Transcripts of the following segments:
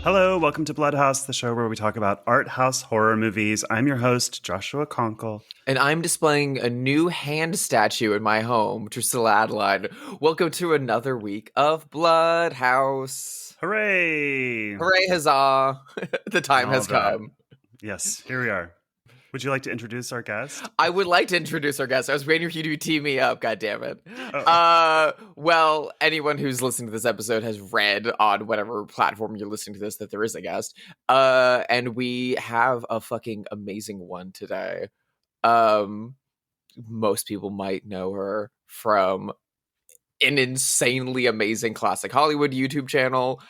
Hello, welcome to Bloodhaus, the show where we talk about art house horror movies. I'm your host, Joshua Conkel. And I'm displaying a new hand statue in my home, Drusilla Adeline. Welcome to another week of Bloodhaus. Hooray! Hooray, huzzah! The time has come. Yes, here we are. Would you like to introduce our guest? I would like to introduce our guest. I was waiting for you to tee me up, goddammit. Well, anyone who's listening to this episode has read on whatever platform you're listening to this that there is a guest. And we have a fucking amazing one today. Most people might know her from an insanely amazing classic Hollywood YouTube channel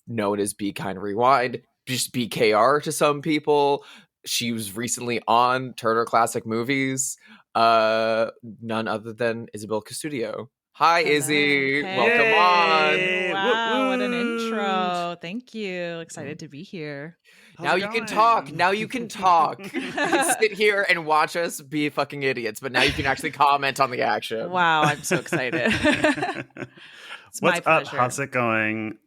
known as Be Kind Rewind, just BKR to some people. She was recently on Turner Classic Movies. None other than Isabel Custodio. Hi, Hello. Izzy. Hey. Welcome on. Wow, what an intro. Thank you. Excited to be here. Now you can talk. Now you can talk. You can sit here and watch us be fucking idiots, but now you can actually comment on the action. Wow, I'm so excited. It's What's my up? pleasure. How's it going?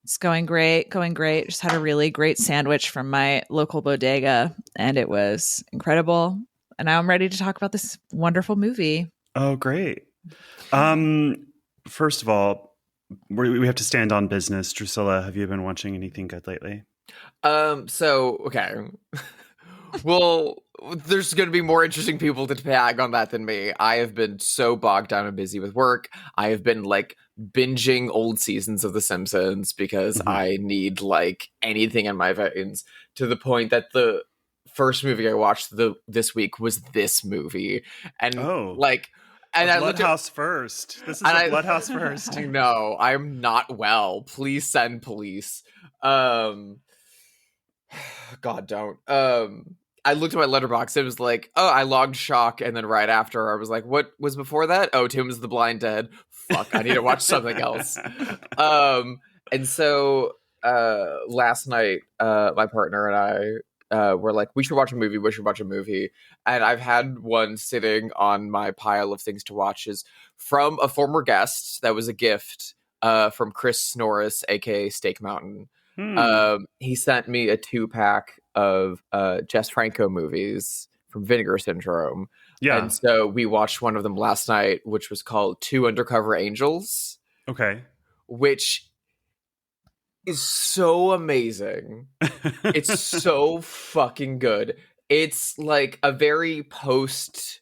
It's going great, Just had a really great sandwich from my local bodega, and it was incredible. And now I'm ready to talk about this wonderful movie. Oh, great. First of all, we have to stand on business. Drusilla, have you been watching anything good lately? Okay. Well, there's going to be more interesting people to tag on that than me. I have been so bogged down and busy with work. I have been binging old seasons of The Simpsons because I need anything in my veins, to the point that the first movie I watched this week was this movie. And Bloodhouse first. This is Bloodhouse first. I know. I'm not well. Please send police. God, don't. I looked at my letterbox. It was I logged Shock, and then right after I was like, what was before that? Oh, Tim's the Blind Dead. Fuck, I need to watch something else. And so last night, my partner and I were like, we should watch a movie. And I've had one sitting on my pile of things to watch is from a former guest that was a gift from Chris Norris, aka Steak Mountain. He sent me a 2-pack of Jess Franco movies from Vinegar Syndrome. Yeah. And so we watched one of them last night, which was called Two Undercover Angels. Okay. Which is so amazing. It's so fucking good. It's like a very post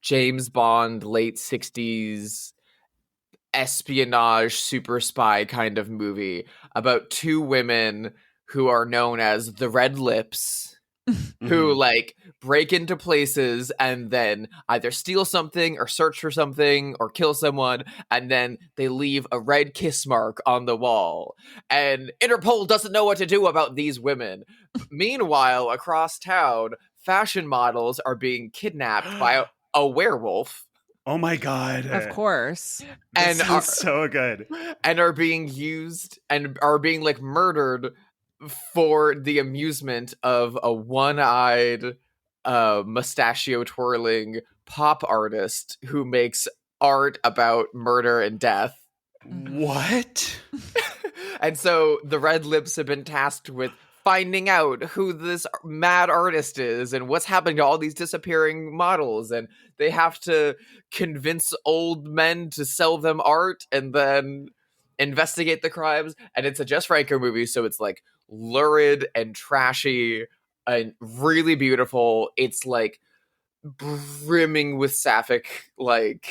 James Bond late 60s espionage super spy kind of movie about two women who are known as the Red Lips, who break into places and then either steal something or search for something or kill someone, and then they leave a red kiss mark on the wall. And Interpol doesn't know what to do about these women. Meanwhile, across town, fashion models are being kidnapped by a werewolf. Oh my God. Of course. This is so good. And are being used and are being murdered for the amusement of a one-eyed mustachio twirling pop artist who makes art about murder and death. What? And so the Red Lips have been tasked with finding out who this mad artist is and what's happening to all these disappearing models, and they have to convince old men to sell them art and then investigate the crimes. And it's a Jess Franco movie, so it's lurid and trashy and really beautiful. It's brimming with sapphic intrigue.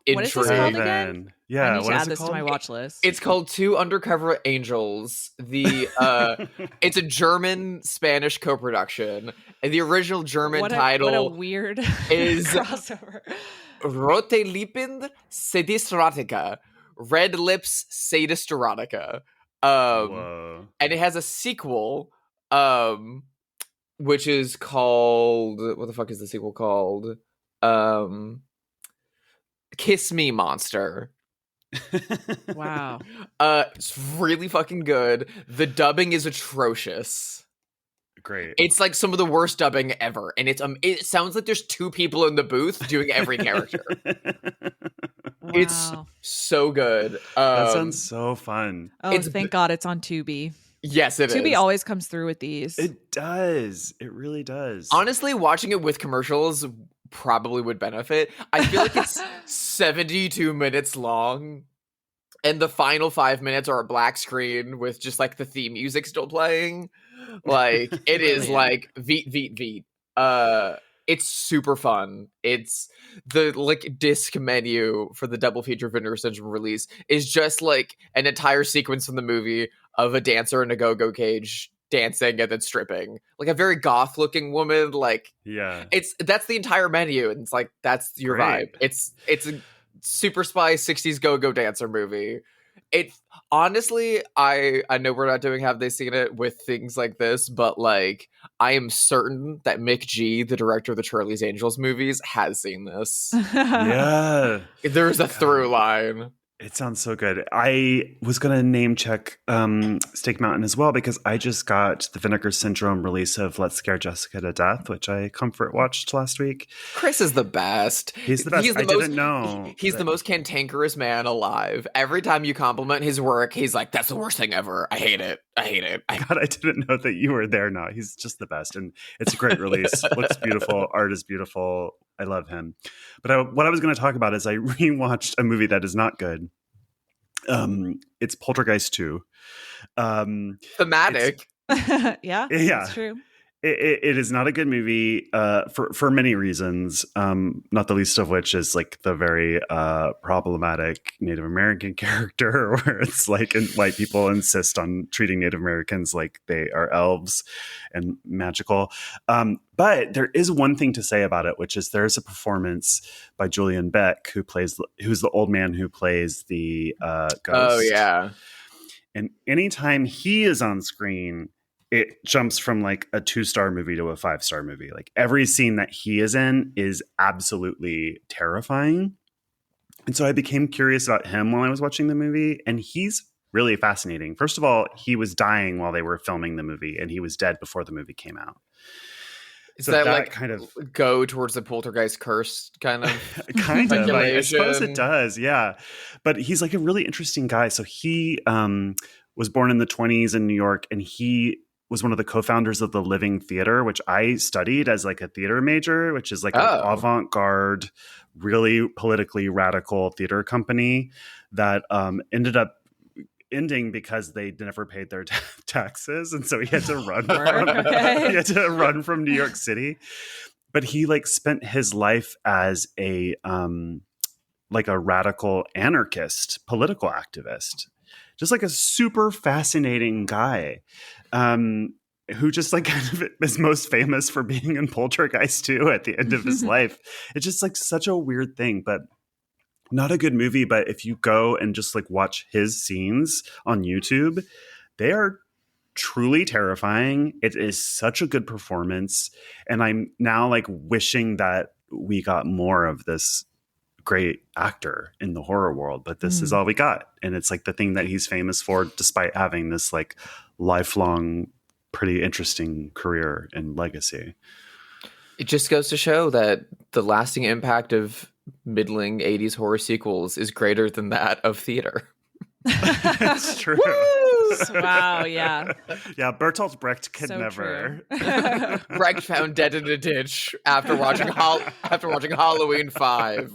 What is this called again? Yeah, I need to add this to my watch list. It's called Two Undercover Angels. It's a German-Spanish co-production. And the original German title what a weird is crossover. Rote Lippen Sadistratica. Red Lips Sadist Erotica. Whoa. And it has a sequel, which is called... What the fuck is the sequel called? Kiss Me Monster. Wow. It's really fucking good. The dubbing is atrocious. Great. It's some of the worst dubbing ever, and it sounds like there's two people in the booth doing every character. It's Wow. so good. That sounds so fun. Oh, it's- thank God it's on Tubi. Yes, it Tubi is. always comes through with these. It does. It really does. Honestly, watching it with commercials probably would benefit. I feel like it's 72 minutes long, and the final 5 minutes are a black screen with just like the theme music still playing. Like it is Brilliant. like veet. It's super fun. It's the like disc menu for the double feature Vinegar Syndrome release is just like an entire sequence from the movie of a dancer in a go-go cage dancing and then stripping. Like a very goth looking woman. Like Yeah. that's the entire menu, and it's like that's your Great. vibe. It's a super spy 60s go-go dancer movie. It honestly, I know we're not doing Have They Seen It with things like this, but like I am certain that Mick G, the director of the Charlie's Angels movies, has seen this. Yeah. There's a through line. It sounds so good. I was going to name check Steak Mountain as well because I just got the Vinegar Syndrome release of Let's Scare Jessica to Death, which I comfort watched last week. Chris is the best. He's the best. I didn't know. He's the most cantankerous man alive. Every time you compliment his work, he's like, that's the worst thing ever. I hate it. God, I didn't know that you were there now. He's just the best. And it's a great release. Looks beautiful. Art is beautiful. I love him. But what I was going to talk about is I rewatched a movie that is not good. It's Poltergeist 2. Thematic. Yeah, Yeah. that's true. It is not a good movie for many reasons, not the least of which is like the very problematic Native American character where it's like white people insist on treating Native Americans like they are elves and magical. But there is one thing to say about it, which is there's a performance by Julian Beck who's the old man who plays the ghost. Oh, yeah. And anytime he is on screen, it jumps from like a 2-star movie to a 5-star movie. Like every scene that he is in is absolutely terrifying. And so I became curious about him while I was watching the movie. And he's really fascinating. First of all, he was dying while they were filming the movie and he was dead before the movie came out. Is So that that like kind of go towards the Poltergeist curse kind of? kind of. I suppose speculation? it does. Yeah. But he's like a really interesting guy. So he was born in the 1920s in New York and he was one of the co-founders of the Living Theater, which I studied as like a theater major, which is like an avant-garde, really politically radical theater company that ended up ending because they never paid their taxes. And so he had to run he had to run from New York City. But he like spent his life as a like a radical anarchist political activist. Just like a super fascinating guy who just like kind of is most famous for being in Poltergeist 2 at the end of his life. It's just like such a weird thing, but not a good movie. But if you go and just like watch his scenes on YouTube, they are truly terrifying. It is such a good performance. And I'm now like wishing that we got more of this great actor in the horror world, but this is all we got. And it's like the thing that he's famous for, despite having this like lifelong, pretty interesting career and legacy. It just goes to show that the lasting impact of middling 80s horror sequels is greater than that of theater. It's true. Wow, yeah. Yeah, Bertolt Brecht could So never. Brecht found dead in a ditch after watching Halloween 5.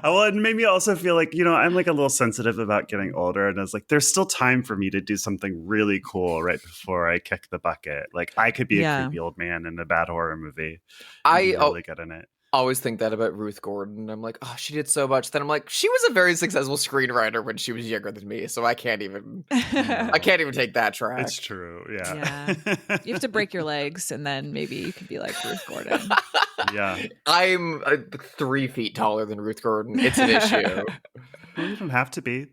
Well, it made me also feel like, you know, I'm like a little sensitive about getting older. And I was like, there's still time for me to do something really cool right before I kick the bucket. Like I could be a creepy old man in a bad horror movie. I'm really good in it. Always think that about Ruth Gordon. I'm like, oh, she did so much. Then I'm like, she was a very successful screenwriter when she was younger than me, so I can't even take that track. It's true. Yeah. You have to break your legs and then maybe you could be like Ruth Gordon. Yeah. I'm 3 feet taller than Ruth Gordon. It's an issue. Well, you don't have to be.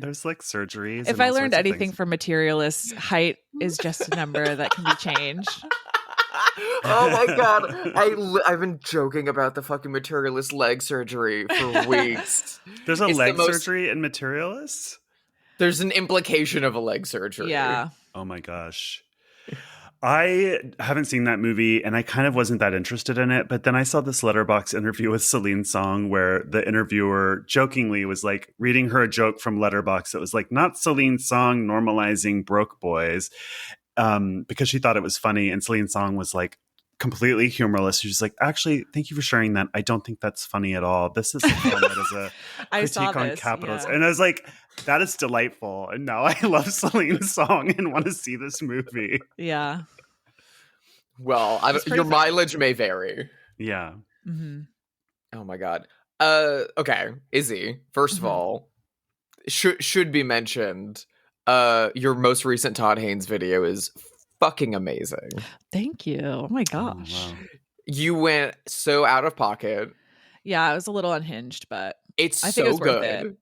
There's like surgeries. If I learned anything from materialists, height is just a number that can be changed. Oh my god, I've been joking about the fucking materialist leg surgery for weeks. There's a leg surgery in materialists? There's an implication of a leg surgery. Yeah. Oh my gosh. I haven't seen that movie and I kind of wasn't that interested in it. But then I saw this Letterboxd interview with Celine Song where the interviewer jokingly was like reading her a joke from Letterboxd that was like, not Celine Song normalizing broke boys, because she thought it was funny. And Celine Song was like completely humorless. She's like, actually, thank you for sharing that. I don't think that's funny at all. This is a film that is a critique on capitalism. Yeah. And I was like, that is delightful. And now I love Celine Song and want to see this movie. Yeah. Well, your mileage may vary. Yeah. Mm-hmm. Oh my God. Okay, Izzy. First of all, should be mentioned. Your most recent Todd Haynes video is fucking amazing. Thank you. Oh my gosh. Oh, wow. You went so out of pocket. Yeah, I was a little unhinged, but I think so it's good.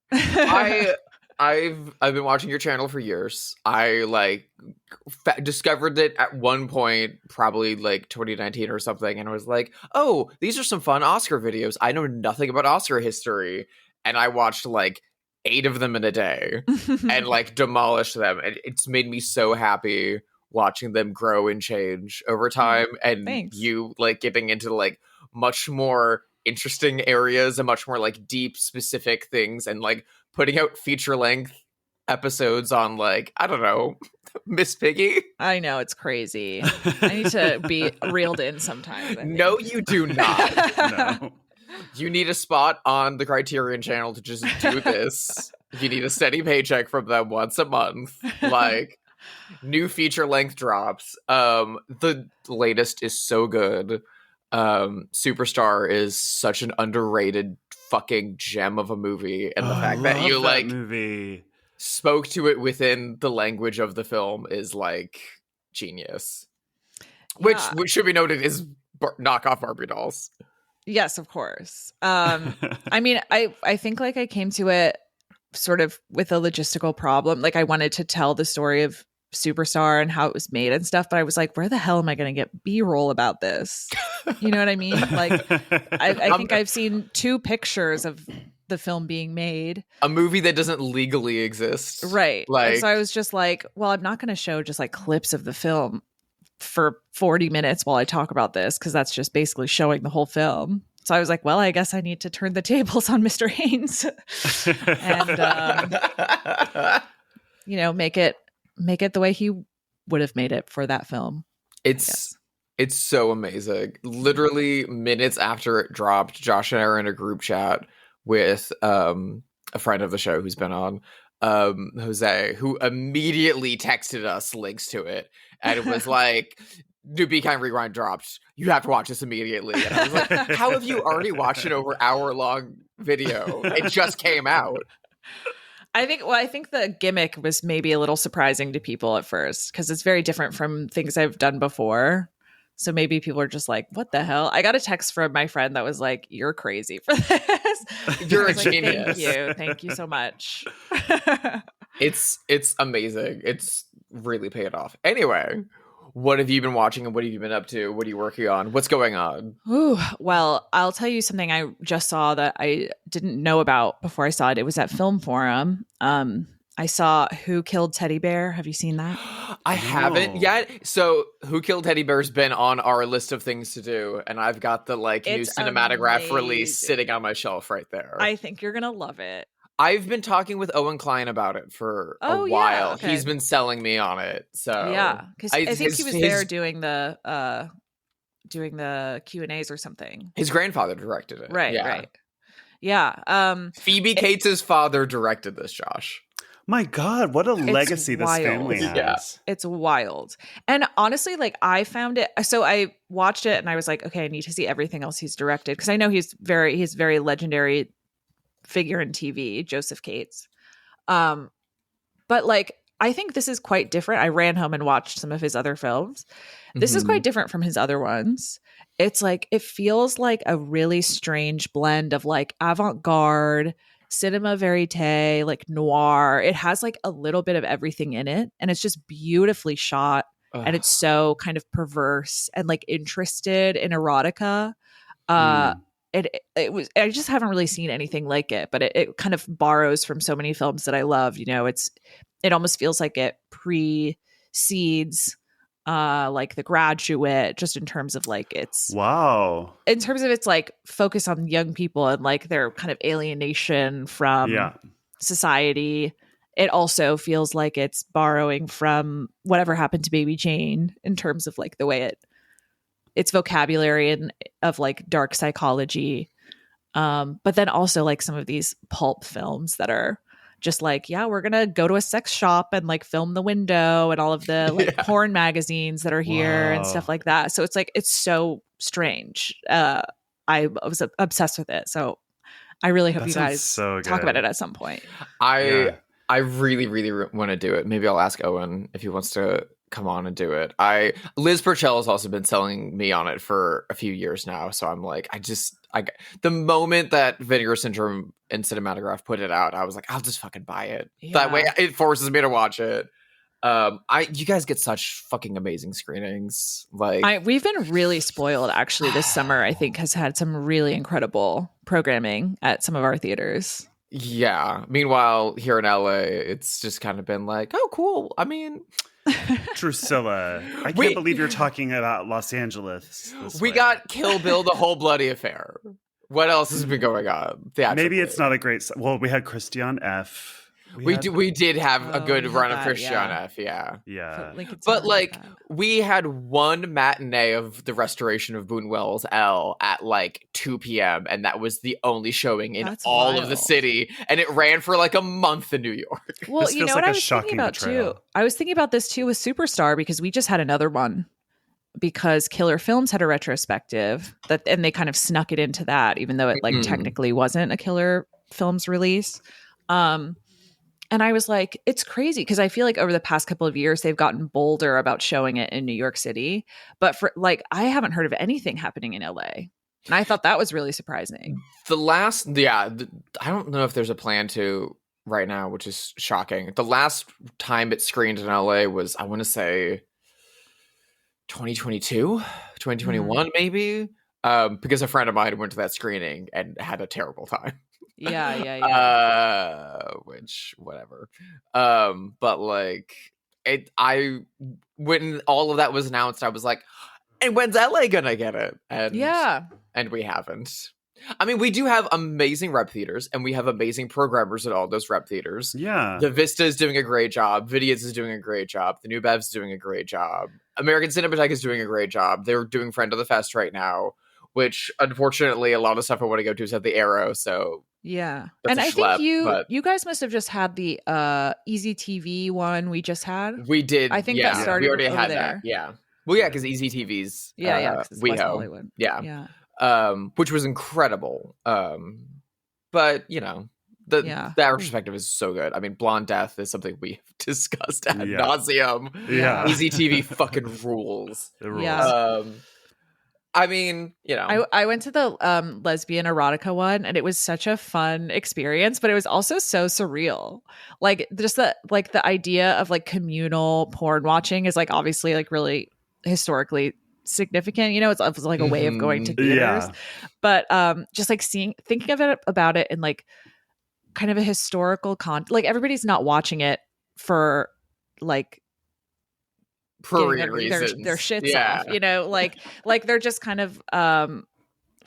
I've been watching your channel for years. I discovered it at one point, probably like 2019 or something, and I was like, "Oh, these are some fun Oscar videos." I know nothing about Oscar history, and I watched like 8 of them in a day and like demolished them. And it's made me so happy watching them grow and change over time. And Thanks. You like getting into like much more interesting areas and much more like deep specific things and like putting out feature length episodes on like, I don't know, Miss Piggy. I know, it's crazy. I need to be reeled in sometimes. No, you do not. No. You need a spot on the Criterion channel to just do this. You need a steady paycheck from them once a month. Like, new feature length drops. The latest is so good. Superstar is such an underrated fucking gem of a movie. And the fact that you like movie spoke to it within the language of the film is like genius. Yeah. Which should be noted is knockoff Barbie dolls. Yes, of course. I mean, I think like I came to it sort of with a logistical problem. Like I wanted to tell the story of Superstar and how it was made and stuff, but I was like, where the hell am I going to get B-roll about this? You know what I mean? Like I think I've seen 2 pictures of the film being made. A movie that doesn't legally exist. Right. Like, and so I was just like, well, I'm not going to show just like clips of the film for 40 minutes while I talk about this, because that's just basically showing the whole film. So I was like, well, I guess I need to turn the tables on Mr. Haynes and you know, make it the way he would have made it for that film. It's so amazing. Literally minutes after it dropped, Josh and I are in a group chat with a friend of the show who's been on, Jose, who immediately texted us links to it. And it was like, New Be Kind Rewind dropped. You have to watch this immediately. And I was like, how have you already watched an over hour-long video? It just came out. I think the gimmick was maybe a little surprising to people at first, because it's very different from things I've done before. So maybe people are just like, what the hell? I got a text from my friend that was like, you're crazy for this. You're a like, genius. Thank you so much. It's amazing. It's really paid off. Anyway, what have you been watching and what have you been up to? What are you working on? What's going on? Ooh, well, I'll tell you something I just saw that I didn't know about before I saw it. It was at Film Forum. I saw Who Killed Teddy Bear. Have you seen that? I haven't yet. So Who Killed Teddy Bear's been on our list of things to do, and I've got the like new cinematograph release sitting on my shelf right there. I think you're gonna love it. I've been talking with Owen Klein about it for a while. Yeah, okay. He's been selling me on it. So yeah, because I think he was there doing the Q&As or something. His grandfather directed it. Right. Yeah. Phoebe Cates' father directed this, Josh. My God, what a legacy this family has. Yeah. It's wild. And honestly, like I found it, so I watched it and I was like, okay, I need to see everything else he's directed, because I know he's very legendary figure in TV, Joseph Cates. But like I think this is quite different. I ran home and watched some of his other films. This is quite different from his other ones. It's like it feels like a really strange blend of like avant-garde, cinema verite, like noir. It has like a little bit of everything in it, and it's just beautifully shot. And it's so kind of perverse and like interested in erotica. It was, I just haven't really seen anything like it, but it kind of borrows from so many films that I love. You know, it almost feels like it precedes like The Graduate, just in terms of like its like focus on young people and like their kind of alienation from society. It also feels like it's borrowing from Whatever Happened to Baby Jane in terms of like the way its vocabulary and of like dark psychology. But then also like some of these pulp films that are just like, yeah, we're gonna go to a sex shop and like film the window and all of the like porn magazines that are here and stuff like that. So it's like, it's so strange. I was obsessed with it. So I really hope you guys talk about it at some point. I really, really want to do it. Maybe I'll ask Owen if he wants to come on and do it. Liz Purcell has also been selling me on it for a few years now. So I'm like, the moment that Vinegar Syndrome and Cinematograph put it out, I was like, I'll just fucking buy it. Yeah. That way it forces me to watch it. You guys get such fucking amazing screenings. Like we've been really spoiled actually this summer. I think has had some really incredible programming at some of our theaters. Yeah. Meanwhile, here in LA, it's just kind of been like, oh, cool. I mean, Drusilla, I can't believe you're talking about Los Angeles. We got Kill Bill, the whole bloody affair. What else has been going on? Maybe it's not a great. Well, we had Christian F. We did have a good run of Christian F. Yeah. But like we had one matinee of the restoration of Boonwell's L at like 2 p.m. and that was the only showing in all of the city, and it ran for like a month in New York. Well, you know what I was thinking about too? I was thinking about this too with Superstar, because we just had another one because Killer Films had a retrospective and they kind of snuck it into that, even though it like technically wasn't a Killer Films release. And I was like, it's crazy because I feel like over the past couple of years, they've gotten bolder about showing it in New York City. But for like, I haven't heard of anything happening in LA. And I thought that was really surprising. I don't know if there's a plan to right now, which is shocking. The last time it screened in LA was, I want to say 2022, 2021, maybe. Because a friend of mine went to that screening and had a terrible time. Which whatever. But like when all of that was announced, I was like, and when's LA gonna get it? And we haven't. I mean, we do have amazing rep theaters and we have amazing programmers at all those rep theaters. Yeah. The Vista is doing a great job. Vidias is doing a great job. The New Bev's doing a great job. American Cinematheque is doing a great job. They're doing Friend of the Fest right now, which unfortunately a lot of stuff I want to go to is at the Arrow. So yeah. And I think you guys must have just had the Easy TV one we just had. We did. I think that started. We already had there. that. Yeah. Well, yeah, because Easy TV's WeHo. Yeah. Which was incredible. But you know, that perspective is so good. I mean, Blonde Death is something we've discussed ad nauseum. Yeah. Easy TV fucking rules. It rules. Yeah. I mean, you know, I went to the lesbian erotica one, and it was such a fun experience, but it was also so surreal. Like just the idea of like communal porn watching is like obviously like really historically significant. You know, it's like a way of going to theaters, but just like thinking of it about it in like kind of a historical like everybody's not watching it for like their shits off, you know, like they're just kind of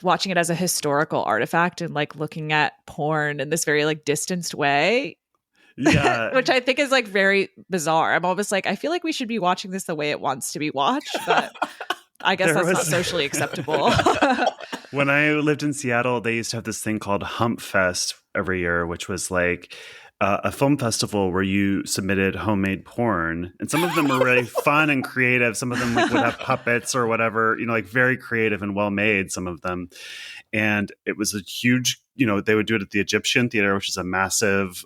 watching it as a historical artifact and like looking at porn in this very like distanced way, which I think is like very bizarre. I'm almost like, I feel like we should be watching this the way it wants to be watched, but I guess that's not socially acceptable. When I lived in Seattle, they used to have this thing called Hump Fest every year, which was like a film festival where you submitted homemade porn, and some of them were really fun and creative. Some of them like would have puppets or whatever, you know, like very creative and well made, some of them. And it was a huge, you know, they would do it at the Egyptian Theater, which is a massive,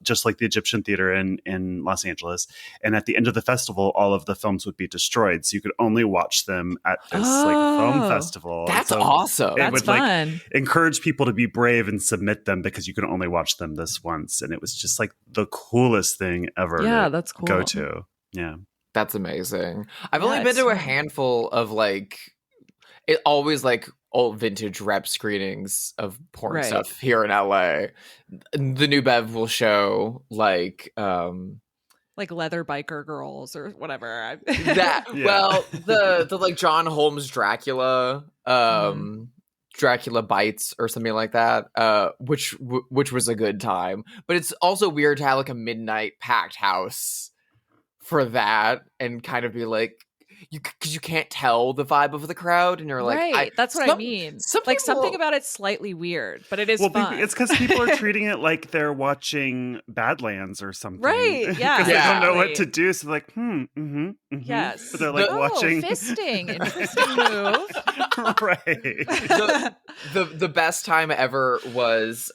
just like the Egyptian Theater in Los Angeles. And at the end of the festival, all of the films would be destroyed. So you could only watch them at this like film festival. That's awesome. That's would fun. Like encourage people to be brave and submit them because you could only watch them this once. And it was just like the coolest thing ever. Yeah, that's cool. Go to. Yeah. That's amazing. I've only been to a handful of like, it always like old vintage rep screenings of porn stuff here in LA. The New Bev will show like like leather biker girls or whatever. That well, the like John Holmes Dracula, Dracula Bites or something like that, which was a good time. But it's also weird to have like a midnight packed house for that and kind of be like, because you can't tell the vibe of the crowd, and you're like, right. That's what I mean. Like something about it's slightly weird, but it is fun. It's because people are treating it like they're watching Badlands or something, right? Yeah, because they don't know what to do, so they're like, yes. But they're like watching fisting, interesting move, right? The best time ever was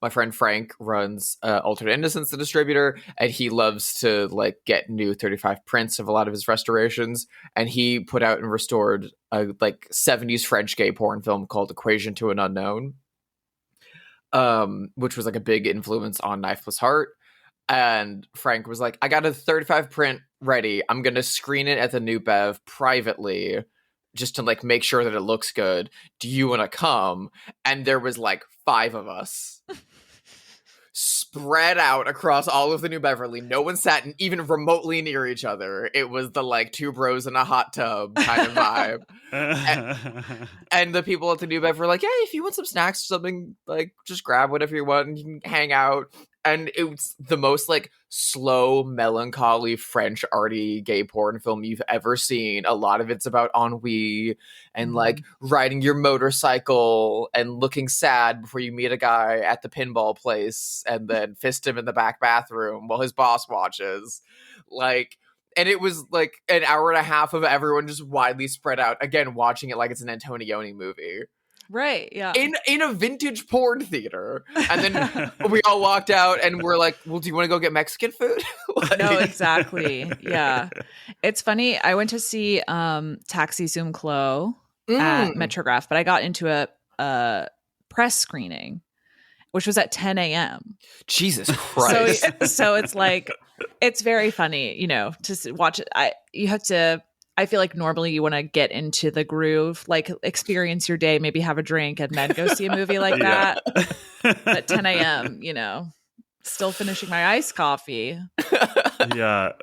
my friend Frank runs Alternate Innocence, the distributor, and he loves to like get new 35 prints of a lot of his restorations. And he put out and restored a like 70s French gay porn film called Equation to an Unknown, which was like a big influence on Knife Plus Heart. And Frank was like, I got a 35 print ready. I'm going to screen it at the New Bev privately just to like make sure that it looks good. Do you want to come? And there was like 5 of us spread out across all of the New Beverly. No one sat even remotely near each other. It was the like 2 bros in a hot tub kind of vibe. and the people at the New Bev were like, yeah, if you want some snacks or something, like just grab whatever you want and you can hang out. And it was the most like slow, melancholy French arty gay porn film you've ever seen. A lot of it's about ennui and like riding your motorcycle and looking sad before you meet a guy at the pinball place and then fist him in the back bathroom while his boss watches. Like, and it was like an hour and a half of everyone just widely spread out, again, watching it like it's an Antonioni movie. Right, yeah. In a vintage porn theater. And then we all walked out and we're like, well, do you want to go get Mexican food? Like, no, exactly. Yeah. It's funny. I went to see Taxi Zoom Clo at Metrograph, but I got into a press screening, which was at 10 a.m. Jesus Christ. So it's like, it's very funny, you know, to watch it. I feel like normally you want to get into the groove, like experience your day, maybe have a drink and then go see a movie like that. At 10 a.m., you know, still finishing my iced coffee. Yeah.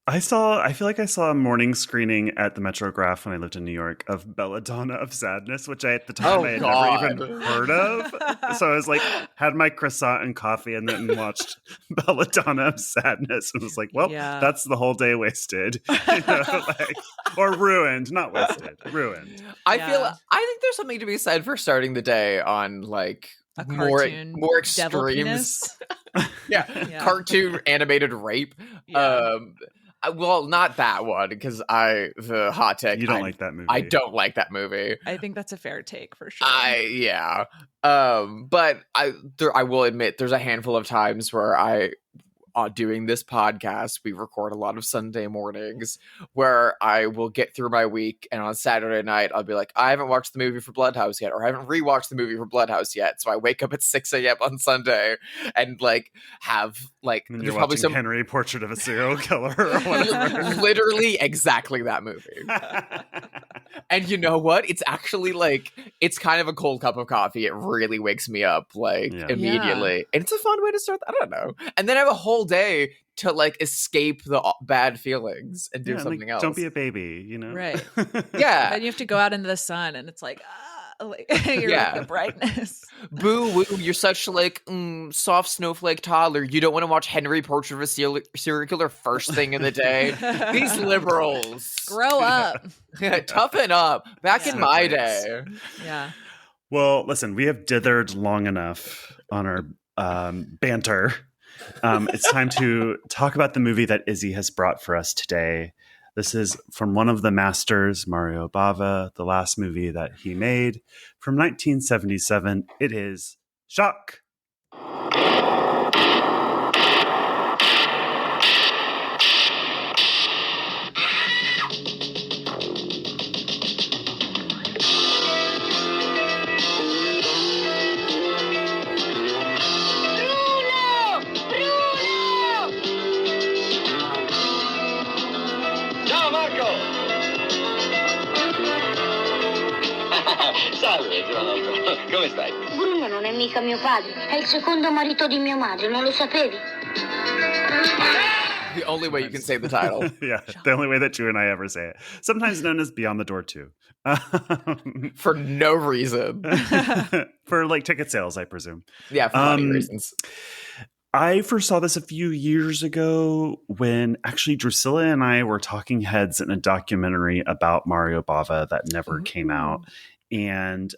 I feel like I saw a morning screening at the Metrograph when I lived in New York of Belladonna of Sadness, which at the time I had never even heard of. So I was like, had my croissant and coffee and then watched Belladonna of Sadness and was like, well, that's the whole day wasted. You know, like, or ruined, not wasted, ruined. I think there's something to be said for starting the day on like a cartoon, more extremes. Cartoon animated rape. Well, not that one, because the hot take. You don't like that movie. I don't like that movie. I think that's a fair take for sure. But I will admit there's a handful of times where doing this podcast, we record a lot of Sunday mornings where I will get through my week, and on Saturday night I'll be like, I haven't watched the movie for Bloodhaus yet, or I haven't rewatched the movie for Bloodhaus yet. So I wake up at 6 a.m. on Sunday and like have like and there's probably some Henry Portrait of a Serial Killer or whatever. Literally exactly that movie. And you know what? It's actually like, it's kind of a cold cup of coffee. It really wakes me up like immediately. Yeah. And it's a fun way to start. I don't know. And then I have a whole day to like escape the bad feelings and do something else. Don't be a baby, you know? Right. Yeah. And you have to go out into the sun and it's like, you're like the brightness. Boo woo, you're such like soft snowflake toddler. You don't want to watch Henry Portrait of a Serial Killer first thing in the day. These liberals. Grow up. Toughen up. Back in my day. Yeah. Well, listen, we have dithered long enough on our banter. It's time to talk about the movie that Izzy has brought for us today. This is from one of the masters, Mario Bava, the last movie that he made from 1977. It is Shock. Salve, giovanotto. Come stai? Bruno non è mica mio padre, è il secondo marito di mia madre, non lo sapevi? The only way you can say the title. Yeah, the only way that Drew and I ever say it. Sometimes known as Beyond the Door 2. For no reason. For like ticket sales, I presume. Yeah, for money reasons. I first saw this a few years ago when actually Drusilla and I were talking heads in a documentary about Mario Bava that never came out. And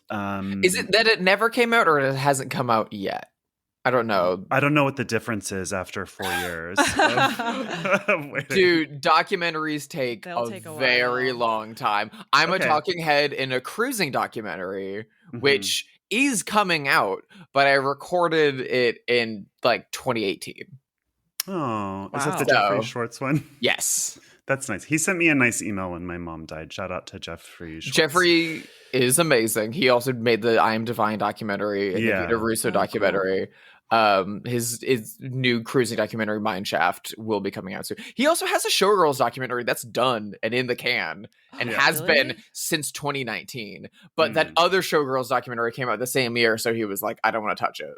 is it that it never came out or it hasn't come out yet? I don't know. I don't know what the difference is after 4 years. Dude, documentaries take They'll a take a very while. long time. I'm Okay. a talking head in a cruising documentary, which is coming out, but I recorded it in like 2018. Oh, is that Wow. the Jeffrey Schwartz one? Yes. That's nice. He sent me a nice email when my mom died. Shout out to Jeffrey Schwartz. Jeffrey is amazing. He also made the I Am Divine documentary and the Vita Russo documentary. His new cruising documentary, Mineshaft, will be coming out soon. He also has a Showgirls documentary that's done and in the can and has been since 2019. But that other Showgirls documentary came out the same year, so he was like, I don't want to touch it.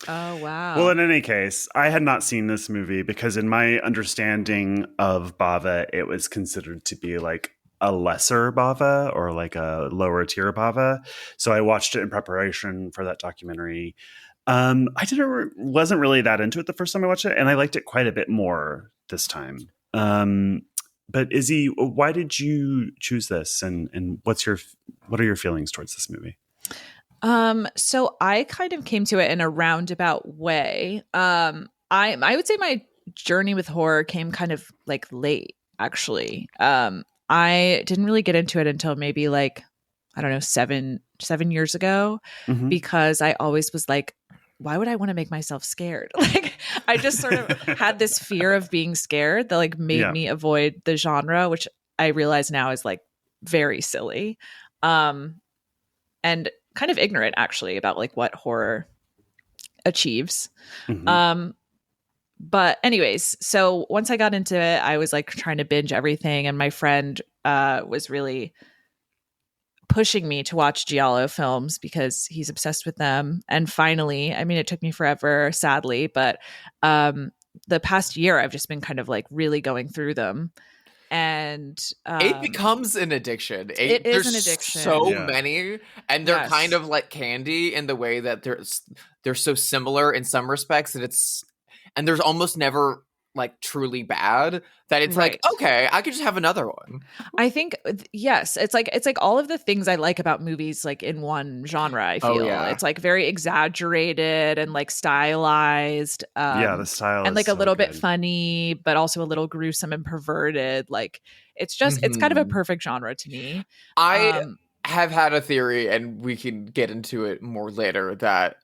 Oh, wow. Well, in any case, I had not seen this movie because in my understanding of Bava, it was considered to be like a lesser Bava or like a lower tier Bava. So I watched it in preparation for that documentary. I wasn't really that into it the first time I watched it, and I liked it quite a bit more this time. But Izzy, why did you choose this, and what are your feelings towards this movie? So I kind of came to it in a roundabout way. I would say my journey with horror came kind of like late, actually. I didn't really get into it until maybe like, I don't know, seven years ago, because I always was like, why would I want to make myself scared? Like, I just sort of had this fear of being scared that like made me avoid the genre, which I realize now is like very silly. And kind of ignorant actually about like what horror achieves. But anyways, so once I got into it, I was like trying to binge everything, and my friend was really pushing me to watch giallo films because he's obsessed with them. And finally, I mean, it took me forever, sadly, but the past year I've just been kind of like really going through them. And it becomes an addiction. It is there's an addiction. So many, and they're Yes. kind of like candy in the way that they're so similar in some respects that and there's almost never like truly bad that it's like, okay, I could just have another one. I think yes, it's like all of the things I like about movies like in one genre. I feel it's like very exaggerated and like stylized. The style and is like a so little bit good. funny, but also a little gruesome and perverted. Like it's just it's kind of a perfect genre to me. I have had a theory, and we can get into it more later, that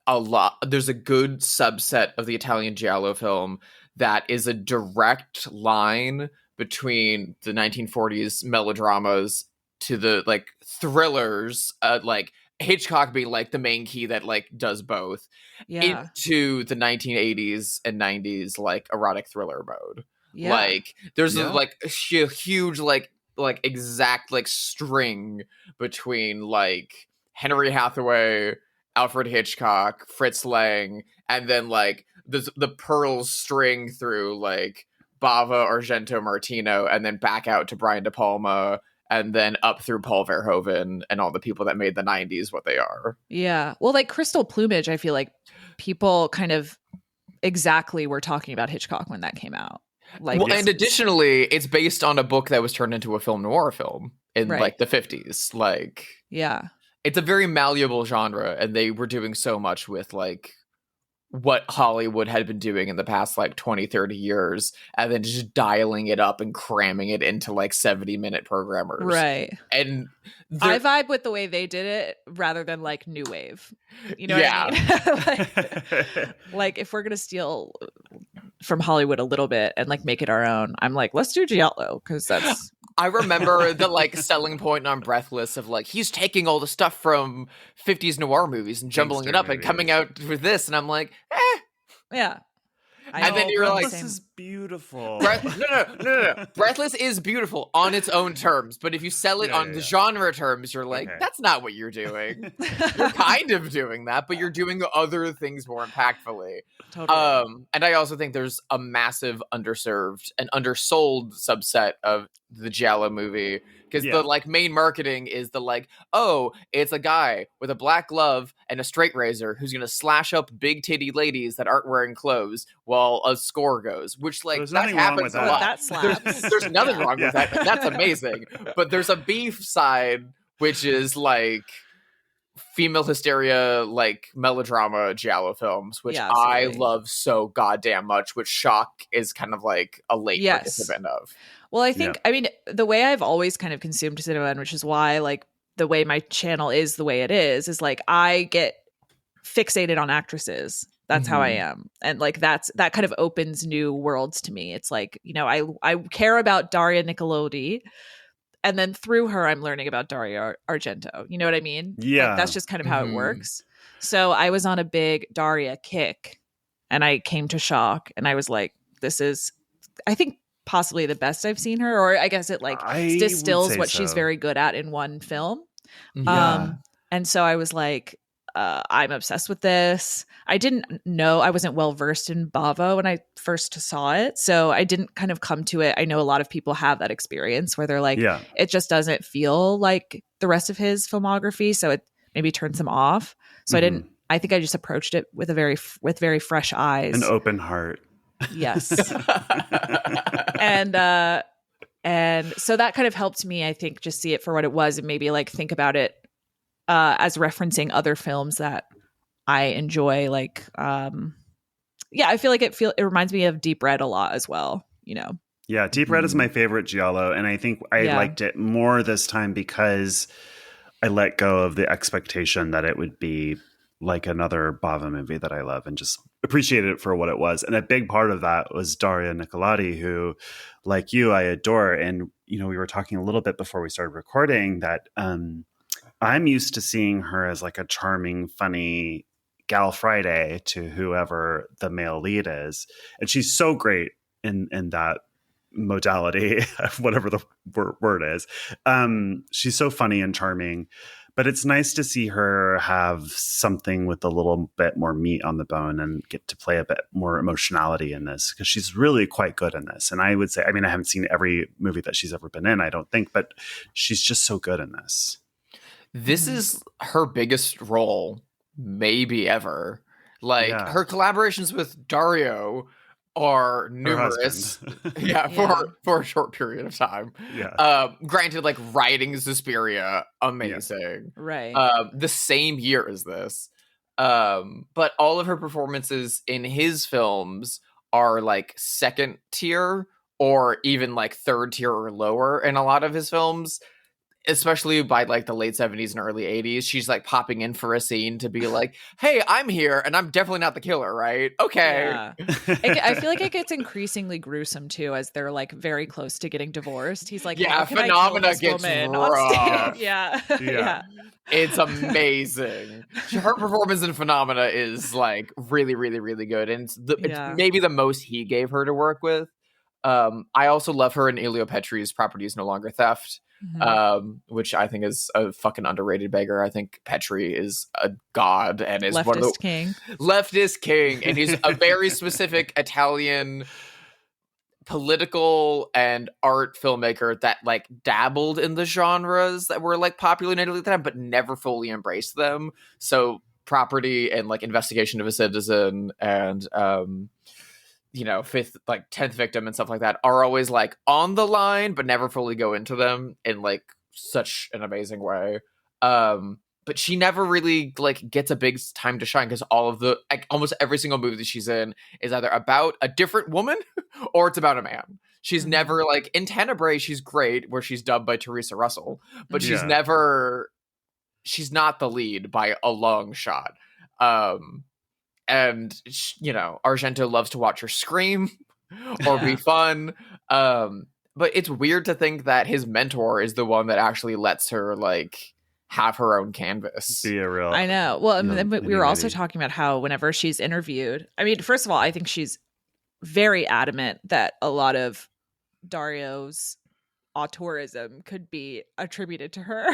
there's a good subset of the Italian giallo film that is a direct line between the 1940s melodramas to the like thrillers, like Hitchcock being like the main key that like does both, into the 1980s and 90s like erotic thriller mode. Like there's like a huge like exact like string between like Henry Hathaway, Alfred Hitchcock, Fritz Lang, and then like the pearls string through like Bava, Argento, Martino, and then back out to Brian De Palma, and then up through Paul Verhoeven and all the people that made the 90s what they are. Yeah. Well, like Crystal Plumage, I feel like people kind of exactly were talking about Hitchcock when that came out. Like, well, and additionally, it's based on a book that was turned into a film noir film in like the 50s. Like, it's a very malleable genre, and they were doing so much with like what Hollywood had been doing in the past like 20, 30 years, and then just dialing it up and cramming it into like 70-minute programmers. Right. And I vibe with the way they did it rather than like new wave. You know what I mean? like if we're going to steal from Hollywood a little bit and like make it our own, I'm like, let's do giallo, because that's... I remember the like selling point on Breathless of like, he's taking all the stuff from 50s noir movies and jumbling it up and coming out with this, and I'm like, yeah. And then you're like, Breathless is beautiful. No. Breathless is beautiful on its own terms, but if you sell it on the genre terms, you're like, that's not what you're doing. You're kind of doing that, but you're doing other things more impactfully. Totally. And I also think there's a massive underserved and undersold subset of the Giallo movie, because the like main marketing is the like, oh, it's a guy with a black glove and a straight razor who's gonna slash up big titty ladies that aren't wearing clothes while a score goes, which like that happens a lot. That slaps. There's nothing wrong with that. That's amazing. But there's a beef side, which is like female hysteria, like melodrama Giallo films, which I love so goddamn much, which Shock is kind of like a late participant of. Well, I think, I mean, the way I've always kind of consumed cinema, and which is why like the way my channel is the way it is like I get fixated on actresses. That's how I am. And like that kind of opens new worlds to me. It's like, you know, I care about Daria Nicolodi, and then through her, I'm learning about Dario Argento. You know what I mean? Yeah. Like, that's just kind of how it works. So I was on a big Daria kick, and I came to Shock, and I was like, this is, I think, possibly the best I've seen her. Or I guess it like distills what she's very good at in one film. And so I was like, I'm obsessed with this. I didn't know, I wasn't well versed in Bava when I first saw it, so I didn't kind of come to it. I know a lot of people have that experience where they're like, it just doesn't feel like the rest of his filmography, so it maybe turns them off. So I think I just approached it with very fresh eyes, an open heart. Yes. And so that kind of helped me, I think, just see it for what it was, and maybe like think about it as referencing other films that I enjoy. Like, I feel like it reminds me of Deep Red a lot as well, you know? Yeah. Deep Red is my favorite Giallo. And I think I liked it more this time because I let go of the expectation that it would be like another Bava movie that I love, and just appreciated it for what it was. And a big part of that was Daria Nicolodi, who, like you, I adore. And, you know, we were talking a little bit before we started recording that, I'm used to seeing her as like a charming, funny Gal Friday to whoever the male lead is. And she's so great in that modality, whatever the word is. She's so funny and charming, but it's nice to see her have something with a little bit more meat on the bone and get to play a bit more emotionality in this, because she's really quite good in this. And I would say, I mean, I haven't seen every movie that she's ever been in, I don't think, but she's just so good in this. This is her biggest role, maybe ever. Like, her collaborations with Dario are numerous. For a short period of time. Granted, like writing Suspiria, amazing. Right. The same year as this. But all of her performances in his films are like second tier or even like third tier or lower in a lot of his films. Especially by like the late 70s and early 80s, she's like popping in for a scene to be like, hey, I'm here and I'm definitely not the killer, right? Okay. Yeah. I feel like it gets increasingly gruesome too as they're like very close to getting divorced. He's like, Phenomena gets rough. Yeah. It's amazing. Her performance in Phenomena is like really, really, really good. And it's maybe the most he gave her to work with. I also love her in Elio Petri's Property is No Longer Theft. Which I think is a fucking underrated beggar. I think Petri is a god and is leftist one of the king. Leftist king, and he's a very specific Italian political and art filmmaker that like dabbled in the genres that were like popular in Italy at the time, but never fully embraced them. So Property and like Investigation of a Citizen and you know, 10th Victim and stuff like that are always like on the line, but never fully go into them in like such an amazing way. But she never really like gets a big time to shine because all of the like almost every single movie that she's in is either about a different woman or it's about a man. She's never like in Tenebrae. She's great where she's dubbed by Teresa Russell, but she's not the lead by a long shot. And, you know, Argento loves to watch her scream or be fun. But it's weird to think that his mentor is the one that actually lets her, like, have her own canvas. Be a real. I know. Well, we were also talking about how whenever she's interviewed, I mean, first of all, I think she's very adamant that a lot of Dario's auteurism could be attributed to her.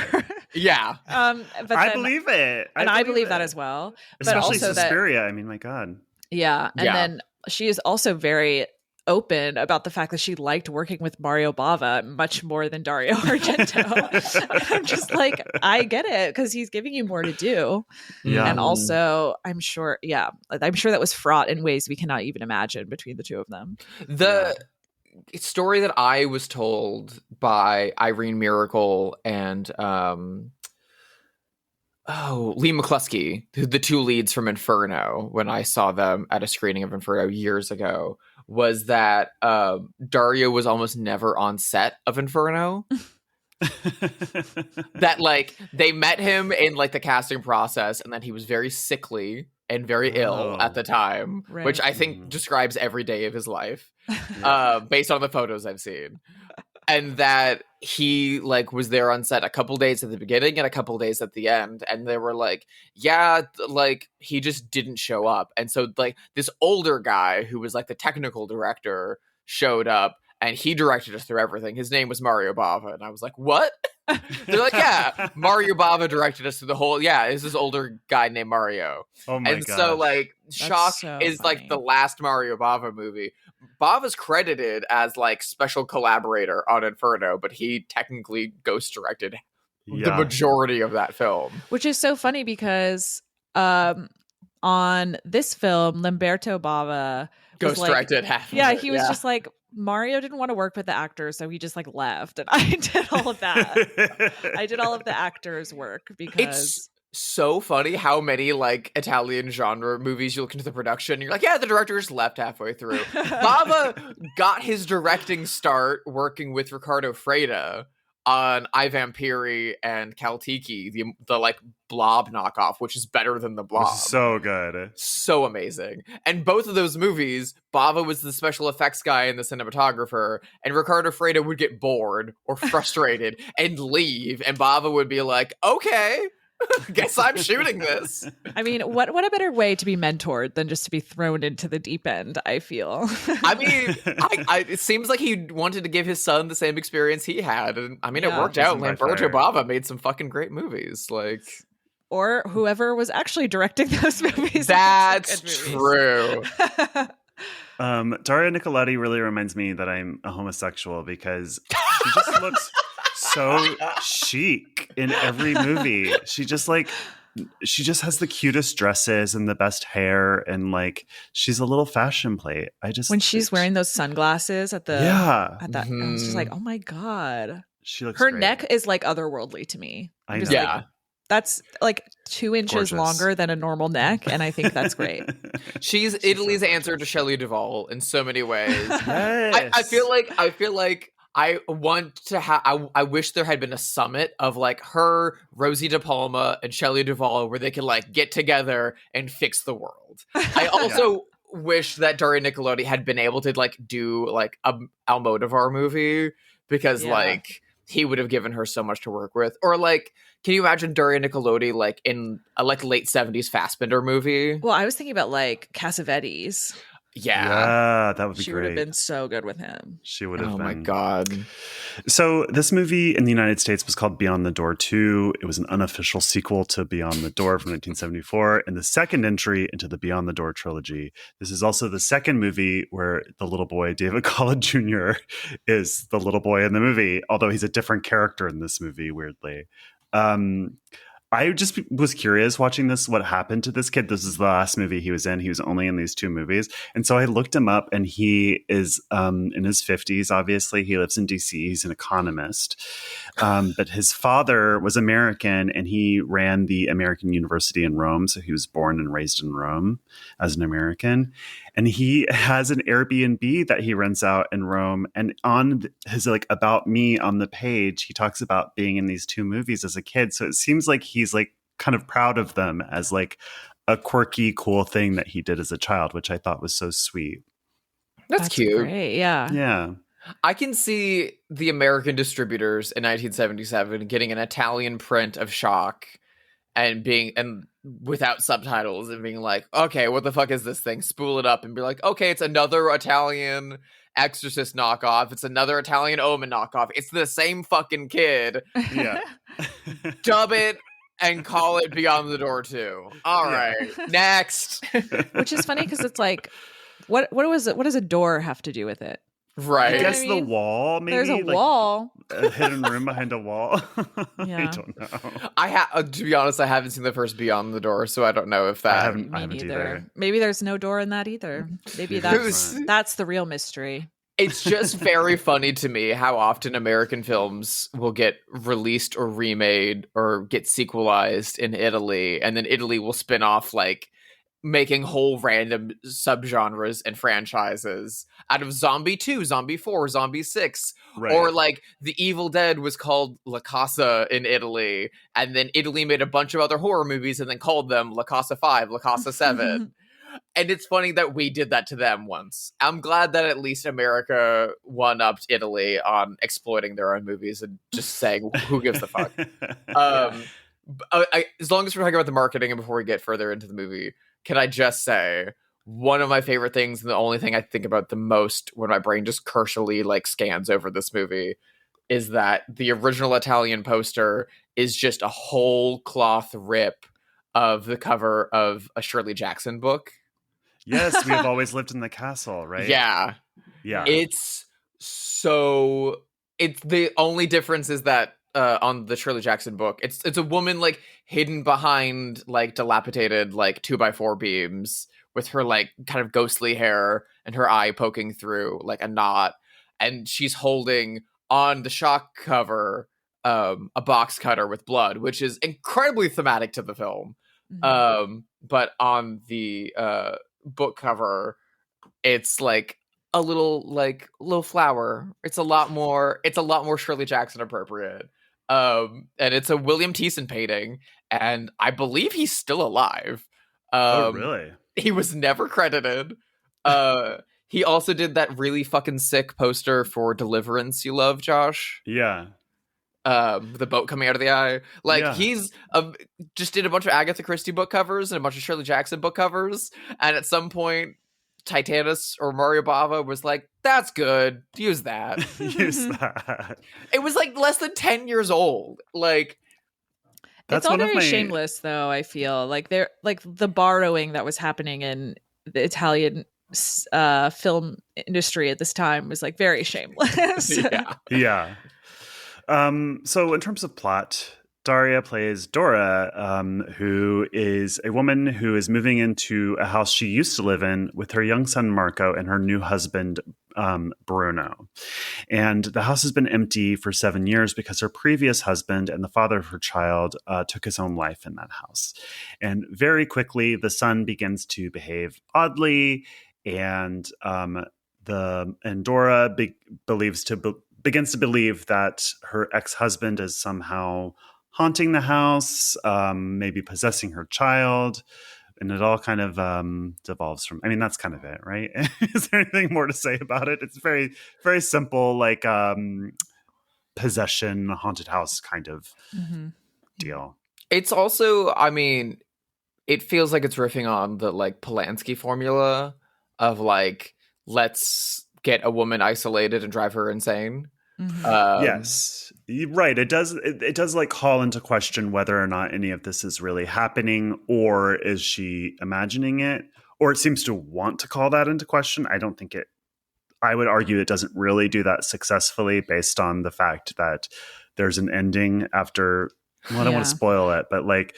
Yeah. But I then, believe it. and I believe that as well. But Especially also that, Suspiria. I mean, my God. yeah. And Yeah. then she is also very open about the fact that she liked working with Mario Bava much more than Dario Argento. And I'm just like, I get it, because he's giving you more to do. Yeah. And also, I'm sure that was fraught in ways we cannot even imagine between the two of them. The story that I was told by Irene Miracle and Lee McCluskey, the two leads from Inferno, when I saw them at a screening of Inferno years ago, was that Dario was almost never on set of Inferno. That like they met him in like the casting process, and then he was very sickly and very ill at the time, Right. which I think describes every day of his life, based on the photos I've seen. And that he like was there on set a couple days at the beginning and a couple days at the end, and they were like, yeah, like he just didn't show up. And so like this older guy who was like the technical director showed up, and he directed us through everything. His name was Mario Bava, and I was like, what? They're like, yeah, Mario Bava directed us through the whole. Yeah, it's this older guy named Mario. Oh my And God. so like Shock so is funny. like the last Mario Bava movie. Bava's credited as like special collaborator on Inferno, but he technically ghost directed the majority of that film. Which is so funny because on this film, Lamberto Bava Ghost directed half. Yeah, of it, he was just like, Mario didn't want to work with the actors, so he just like left, and I did all of that. I did all of the actors' work because It's so funny how many like Italian genre movies you look into the production and you're like, yeah, the director just left halfway through. Bava got his directing start working with Riccardo Freda on I Vampiri and Kaltiki, the like Blob knockoff, which is better than the Blob. So good. So amazing. And both of those movies, Bava was the special effects guy and the cinematographer, and Riccardo Freda would get bored or frustrated and leave, and Bava would be like, okay, guess I'm shooting this. I mean, what a better way to be mentored than just to be thrown into the deep end, I feel. I mean, it seems like he wanted to give his son the same experience he had, and I mean, it worked out. Lamberto Bava made some fucking great movies, like, or whoever was actually directing those movies. That's true. Daria Nicoletti really reminds me that I'm a homosexual because she just looks so chic in every movie. She just has the cutest dresses and the best hair, and like she's a little fashion plate. When she's wearing those sunglasses at that, I was just like, oh my God. She looks her great. neck is like otherworldly to me. I know. Like, that's like 2 inches longer than a normal neck, and I think that's great. She's Italy's answer to Shelley Duvall in so many ways. Yes. I feel like I want to have. I wish there had been a summit of like her, Rosie De Palma, and Shelley Duvall, where they could like get together and fix the world. I also wish that Daria Nicoletti had been able to like do like a Almodovar movie, because like he would have given her so much to work with. Or like, can you imagine Daria Nicoletti like in a like late 70s Fassbinder movie? Well, I was thinking about like Cassavetes. Yeah, that would be she great. She would have been so good with him. She would have been. Oh my God. So this movie in the United States was called Beyond the Door 2. It was an unofficial sequel to Beyond the Door from 1974 and the second entry into the Beyond the Door trilogy. This is also the second movie where the little boy, David Collett Jr., is the little boy in the movie, although he's a different character in this movie, weirdly. I just was curious watching this, what happened to this kid. This is the last movie he was in. He was only in these two movies. And so I looked him up, and he is in his 50s, obviously. He lives in DC. He's an economist. But his father was American, and he ran the American University in Rome. So he was born and raised in Rome as an American. And he has an Airbnb that he rents out in Rome. And on his like About Me on the page, he talks about being in these two movies as a kid. So it seems like he's like kind of proud of them as like a quirky, cool thing that he did as a child, which I thought was so sweet. That's cute. Great. Yeah. Yeah. I can see the American distributors in 1977 getting an Italian print of Shock and without subtitles and being like, okay, what the fuck is this thing? Spool it up and be like, okay, it's another Italian Exorcist knockoff. It's another Italian Omen knockoff. It's the same fucking kid. Yeah. Dub it and call it Beyond the Door 2. All right, next. Which is funny because it's like, what does a door have to do with it? Right. I You know guess what I the mean? wall, maybe. There's a like, wall. a hidden room behind a wall. Yeah. I don't know. To be honest, I haven't seen the first Beyond the Door, so I don't know if that. I haven't Me neither. either. Maybe there's no door in that either. Maybe There's that's the real mystery. It's just very funny to me how often American films will get released or remade or get sequelized in Italy, and then Italy will spin off like making whole random subgenres and franchises out of Zombie 2, Zombie 4, Zombie 6. Right. Or like The Evil Dead was called La Casa in Italy, and then Italy made a bunch of other horror movies and then called them La Casa 5, La Casa 7. And it's funny that we did that to them once. I'm glad that at least America one-upped Italy on exploiting their own movies and just saying, who gives a fuck? As long as we're talking about the marketing and before we get further into the movie, can I just say one of my favorite things and the only thing I think about the most when my brain just cursorily like scans over this movie is that the original Italian poster is just a whole cloth rip of the cover of a Shirley Jackson book. Yes, we have always lived in the castle, right? Yeah. It's the only difference is that on the Shirley Jackson book, it's a woman like hidden behind like dilapidated like 2x4 beams with her like kind of ghostly hair and her eye poking through like a knot, and she's holding on the shock cover a box cutter with blood, which is incredibly thematic to the film. But on the book cover, it's like a little flower. It's a lot more Shirley Jackson appropriate. And it's a William Thiessen painting, and I believe he's still alive. Oh, really? He was never credited. He also did that really fucking sick poster for Deliverance you love, Josh. Yeah. The boat coming out of the eye. Like, Yeah. he's just did a bunch of Agatha Christie book covers and a bunch of Shirley Jackson book covers, and at some point Titanus or Mario Bava was like, that's good, use that. Use that. It was like less than 10 years old. Like, It's all very shameless, though. I feel like they're like the borrowing that was happening in the Italian film industry at this time was like very shameless. Yeah. So in terms of plot, Daria plays Dora, who is a woman who is moving into a house she used to live in with her young son, Marco, and her new husband, Bruno. And the house has been empty for 7 years because her previous husband and the father of her child took his own life in that house. And very quickly, the son begins to behave oddly, and Dora begins to believe that her ex-husband is somehow haunting the house, maybe possessing her child, and it all kind of devolves from. I mean, that's kind of it, right? Is there anything more to say about it? It's very, very simple, like possession, haunted house kind of deal. It's also, I mean, it feels like it's riffing on the like Polanski formula of like, let's get a woman isolated and drive her insane. Yes, right. It does like call into question whether or not any of this is really happening, or is she imagining it, or it seems to want to call that into question. I would argue it doesn't really do that successfully based on the fact that there's an ending after. Well, I don't want to spoil it, but like,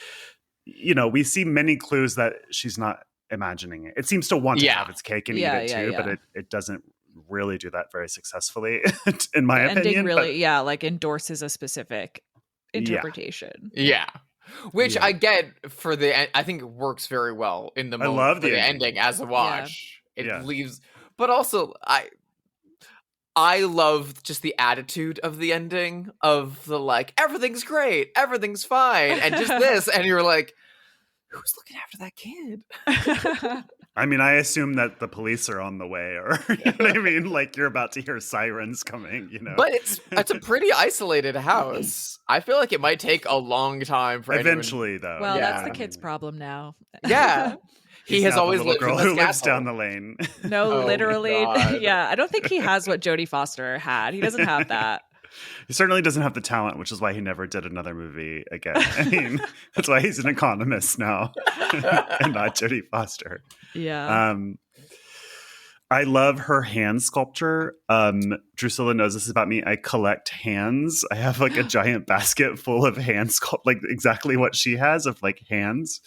we see many clues that she's not imagining it. It seems to want to have its cake and eat it too, but it doesn't really do that very successfully in my opinion. Really, like endorses a specific interpretation. Which I get for I think it works very well in the moment. I love the ending as a watch. It leaves, but also I love just the attitude of the ending of the like, everything's great, everything's fine, and just this, and you're like, who's looking after that kid? I mean, I assume that the police are on the way, or you know what I mean? Like you're about to hear sirens coming, you know. But it's a pretty isolated house. I feel like it might take a long time for Eventually, though. Well, Yeah. that's the kid's problem now. Yeah. He He's has now the always little lived in girl this who lives castle. down the lane. No, Oh my literally. God. Yeah, I don't think he has what Jodie Foster had. He doesn't have that. He certainly doesn't have the talent, which is why he never did another movie again. I mean, that's why he's an economist now, and not Jodie Foster. Yeah. I love her hand sculpture. Drusilla knows this about me. I collect hands. I have like a giant basket full of hand like exactly what she has of like hands.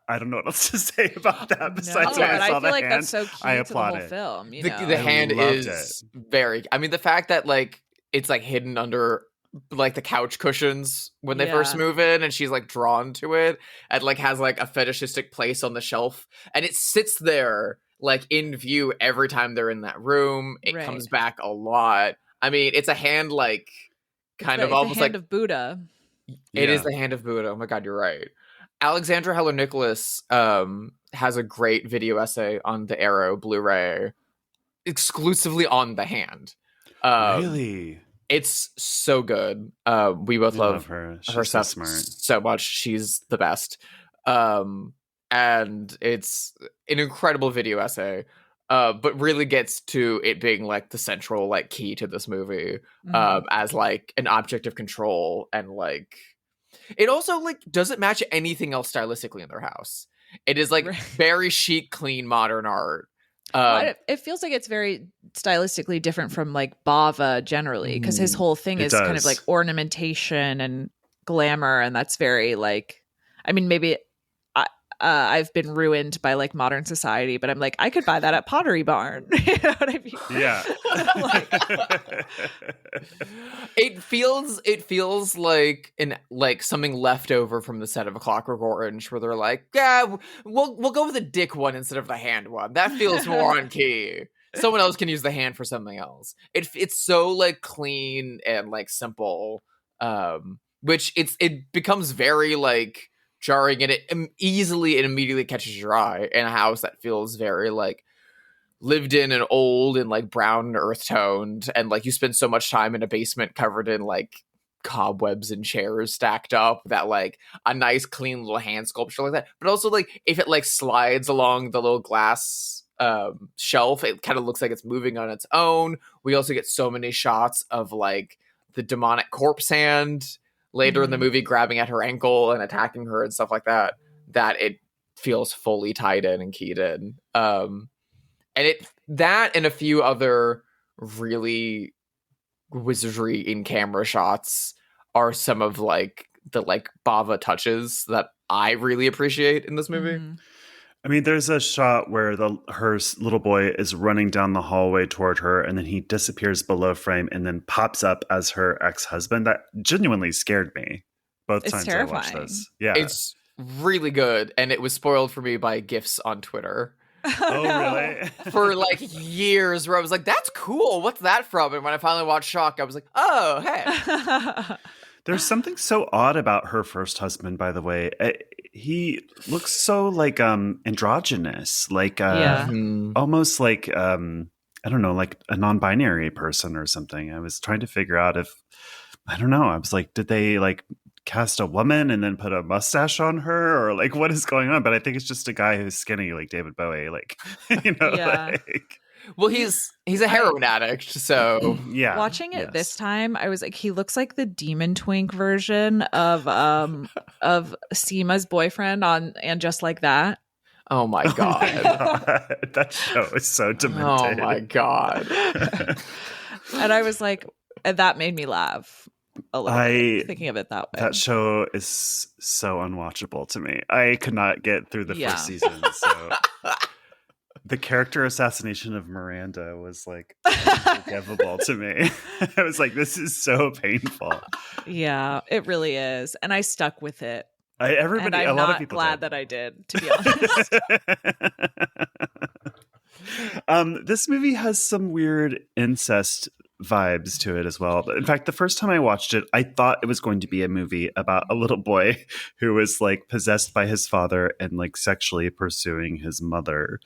I don't know what else to say about that besides when but I saw I feel the like hand. that's so key I to the whole applaud it. film. You The know? hand loved is very. I mean, the fact that like it's like hidden under like the couch cushions when they first Yeah. move in, and she's like drawn to it, and like has like a fetishistic place on the shelf, and it sits there like in view every time they're in that room. It Right. comes back a lot. I mean, it's a hand like kind of It's the almost hand like of Buddha. it is Yeah. the hand of Buddha. Oh my god, you're right. Alexandra Heller Nicholas has a great video essay on the Arrow Blu-ray exclusively on the hand. Really? It's so good. We both I love her. She's her so stuff smart. so much. She's the best. And it's an incredible video essay. But really gets to it being like the central like key to this movie as like an object of control, and like it also like doesn't match anything else stylistically in their house. It is like Right. very chic, clean, modern art. Well, it feels like it's very stylistically different from like Bava generally, because his whole thing It is kind of does. like ornamentation and glamour, and that's very like, I mean, maybe I've been ruined by like modern society, but I'm like, I could buy that at Pottery Barn. You know what I mean? Yeah. It feels like something left over from the set of A Clockwork Orange, where they're like, yeah, we'll go with the dick one instead of the hand one. That feels more on key. Someone else can use the hand for something else. It's so like clean and like simple, which it becomes very like jarring, and it easily and immediately catches your eye in a house that feels very like lived in and old and like brown and earth toned, and like you spend so much time in a basement covered in like cobwebs and chairs stacked up that like a nice clean little hand sculpture like that. But also like if it like slides along the little glass shelf, it kind of looks like it's moving on its own. We also get so many shots of like the demonic corpse hand later in the movie grabbing at her ankle and attacking her and stuff like that, that it feels fully tied in and keyed in. And that and a few other really wizardry in camera shots are some of like the like Bava touches that I really appreciate in this movie. Mhm. I mean, there's a shot where her little boy is running down the hallway toward her, and then he disappears below frame and then pops up as her ex-husband. That genuinely scared me both It's times I watched terrifying. this. Yeah. It's really good, and it was spoiled for me by GIFs on Twitter Oh, no. really? for like years, where I was like, that's cool, what's that from? And when I finally watched Shock, I was like, oh, hey. There's something so odd about her first husband, by the way. He looks so like androgynous, like Yeah. almost like I don't know, like a non-binary person or something. I was trying to figure out if I don't know. I was like, did they like cast a woman and then put a mustache on her, or like what is going on? But I think it's just a guy who's skinny, like David Bowie, like you know, Yeah. like Well, he's a heroin addict, so yeah. Watching it yes. this time, I was like, he looks like the demon twink version of Seema's boyfriend on And Just Like That. oh my Oh god. my God. That show is so demented. Oh my god. And I was like, and that made me laugh a little bit, thinking of it that way. That show is so unwatchable to me. I could not get through the Yeah. first season. So the character assassination of Miranda was like unforgivable to me. I was like, this is so painful. Yeah, it really is. And I stuck with it. A And lot I'm of not people glad did. that I did, to be honest. This movie has some weird incest vibes to it as well. But in fact, the first time I watched it, I thought it was going to be a movie about a little boy who was like possessed by his father and like sexually pursuing his mother,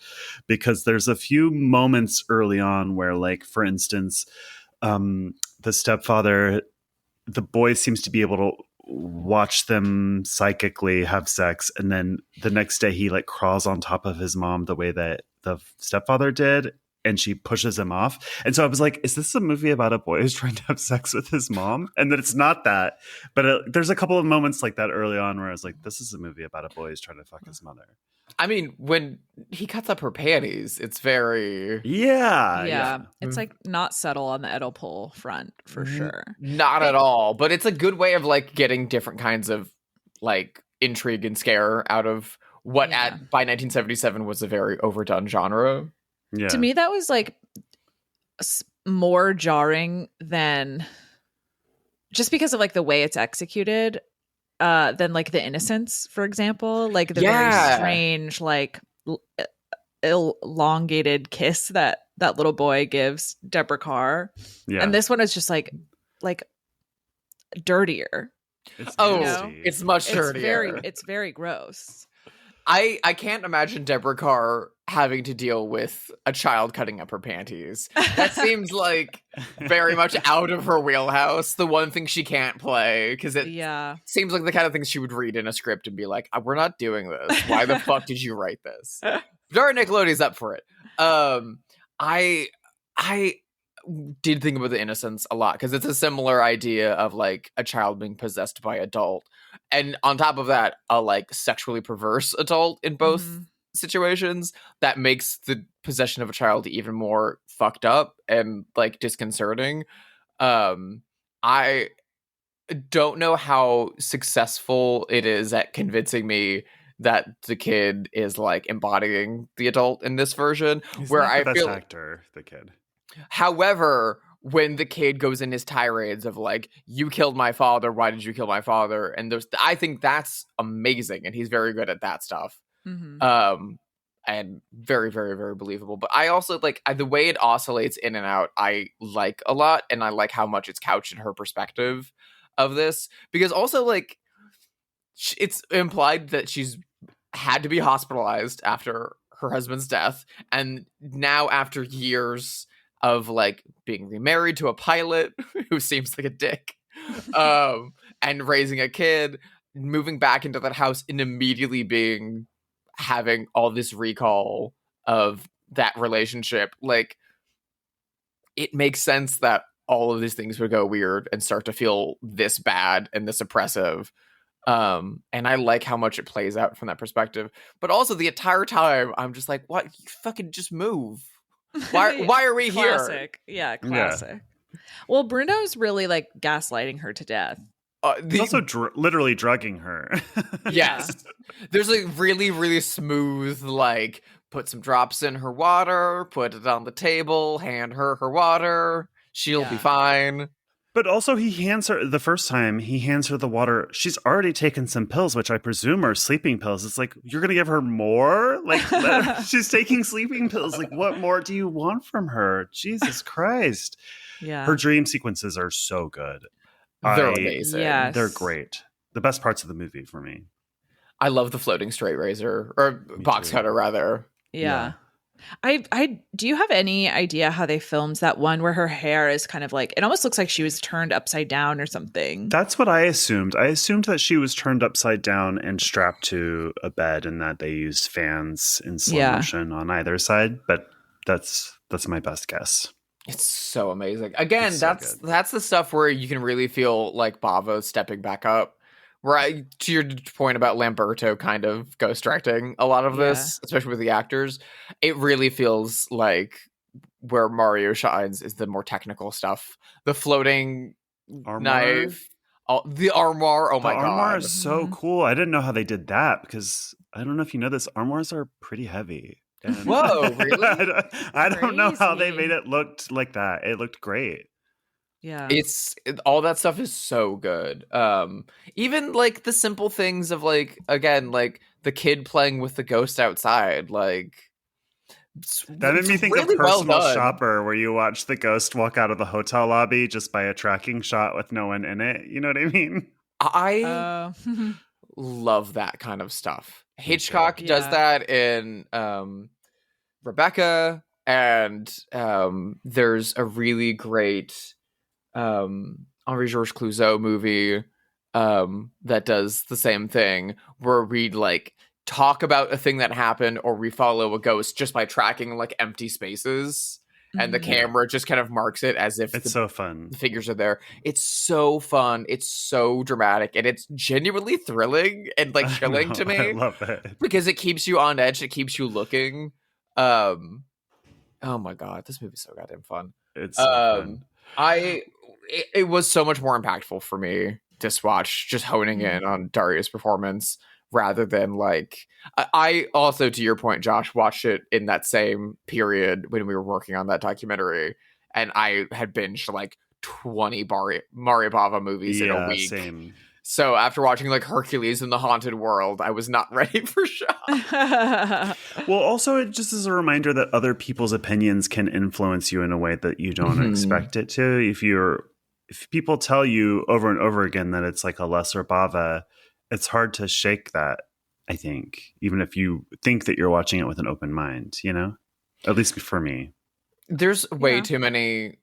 because there's a few moments early on where, like, for instance, the stepfather, the boy seems to be able to watch them psychically have sex, and then the next day he like crawls on top of his mom the way that the stepfather did, and she pushes him off. And so I was like, is this a movie about a boy who's trying to have sex with his mom? And then it's not that, but there's a couple of moments like that early on where I was like, this is a movie about a boy who's trying to fuck his mother. I mean, when he cuts up her panties, it's very... Yeah. It's like not subtle on the Oedipal front for sure. Not at all. But it's a good way of like getting different kinds of like intrigue and scare out of what by 1977 was a very overdone genre. Yeah. To me, that was like more jarring than just because of like the way it's executed. Than like The Innocents, for example, like the very strange, like elongated kiss that little boy gives Deborah Carr. Yeah. And this one is just like dirtier. It's much dirtier. It's very gross. I can't imagine Deborah Carr having to deal with a child cutting up her panties. That seems like very much out of her wheelhouse. The one thing she can't play, because it seems like the kind of thing she would read in a script and be like, we're not doing this. Why the fuck did you write this? Dara Nickelodeon's up for it. I did think about The Innocents a lot because it's a similar idea of like a child being possessed by adult. And on top of that, a like sexually perverse adult in both situations that makes the possession of a child even more fucked up and like disconcerting. I don't know how successful it is at convincing me that the kid is like embodying the adult in this version. He's where not the I best feel actor, the kid. However, when the kid goes in his tirades of like, you killed my father, why did you kill my father? And I think that's amazing. And he's very good at that stuff. And very, very, very believable. But I also like the way it oscillates in and out, I like a lot. And I like how much it's couched in her perspective of this. Because also like, it's implied that she's had to be hospitalized after her husband's death. And now after years of like being remarried to a pilot who seems like a dick, and raising a kid, moving back into that house and immediately having all this recall of that relationship, like it makes sense that all of these things would go weird and start to feel this bad and this oppressive. And I like how much it plays out from that perspective. But also the entire time I'm just like, what? You fucking just move. Why are we classic. here? Yeah, classic. Yeah. Well, Bruno's really like gaslighting her to death. He's also literally drugging her. Yes. There's like really, really smooth, like put some drops in her water, put it on the table, hand her water. She'll be fine. But also he hands her, the first time he hands her the water, she's already taken some pills, which I presume are sleeping pills. It's like, you're going to give her more? Like, she's taking sleeping pills. Like, what more do you want from her? Jesus Christ. Yeah. Her dream sequences are so good. They're amazing. Yes. They're great. The best parts of the movie for me. I love the floating straight razor, or box cutter rather. Yeah. I do you have any idea how they filmed that one where her hair is kind of like, it almost looks like she was turned upside down or something? That's what I assumed. I assumed that she was turned upside down and strapped to a bed, and that they used fans in slow motion on either side. But that's my best guess. It's so amazing. Again, that's the stuff where you can really feel like Bavo stepping back up. Right, to your point about Lamberto kind of ghostdirecting a lot of this, especially with the actors, it really feels like where Mario shines is the more technical stuff. The floating knife, the armoire. Oh my god, the armoire is so cool. I didn't know how they did that because I don't know if you know this. Armoires are pretty heavy. And whoa, really? I don't know how they made it look like that. It looked great. Yeah, all that stuff is so good. Even like the simple things of like, again, like the kid playing with the ghost outside, like That made me think really of Personal well done. Shopper, where you watch the ghost walk out of the hotel lobby just by a tracking shot with no one in it. You know what I mean? I Oh. love that kind of stuff. too. Hitchcock does Yeah. that in Rebecca, and there's a really great Henri-Georges Clouzot movie that does the same thing, where we like talk about a thing that happened, or we follow a ghost just by tracking like empty spaces, and the Mhm. camera just kind of marks it as if It's so fun. the figures are there. It's so fun. It's so dramatic, and it's genuinely thrilling and like chilling to I me love it. because it keeps you on edge. It keeps you looking. Oh my god, this movie's so goddamn fun. It's so fun. It was so much more impactful for me this watch, just honing in on Daria's performance rather than like I also, to your point, Josh, watched it in that same period when we were working on that documentary, and I had binged like 20 Mario Bava movies in a week. Same. So after watching like Hercules and the Haunted World, I was not ready for shock. Well, also, it just is a reminder that other people's opinions can influence you in a way that you don't Mhm. expect it to. If people tell you over and over again that it's like a lesser Bava, it's hard to shake that, I think, even if you think that you're watching it with an open mind, you know? At least for me. There's way Yeah. too many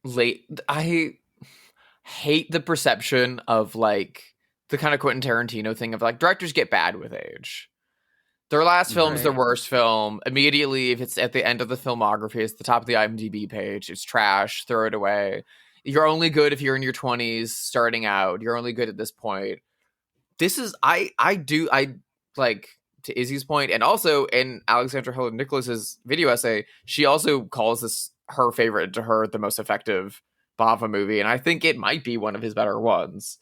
I hate the perception of like the kind of Quentin Tarantino thing of like directors get bad with age. Their last film's their Right. worst film. Immediately, if it's at the end of the filmography, it's the top of the IMDb page. It's trash. Throw it away. You're only good if you're in your 20s starting out. You're only good at this point. This is I like, to Izzy's point, and also in Alexandra Helen Nicholas's video essay, she also calls this her favorite, to her the most effective Bava movie, and I think it might be one of his better ones.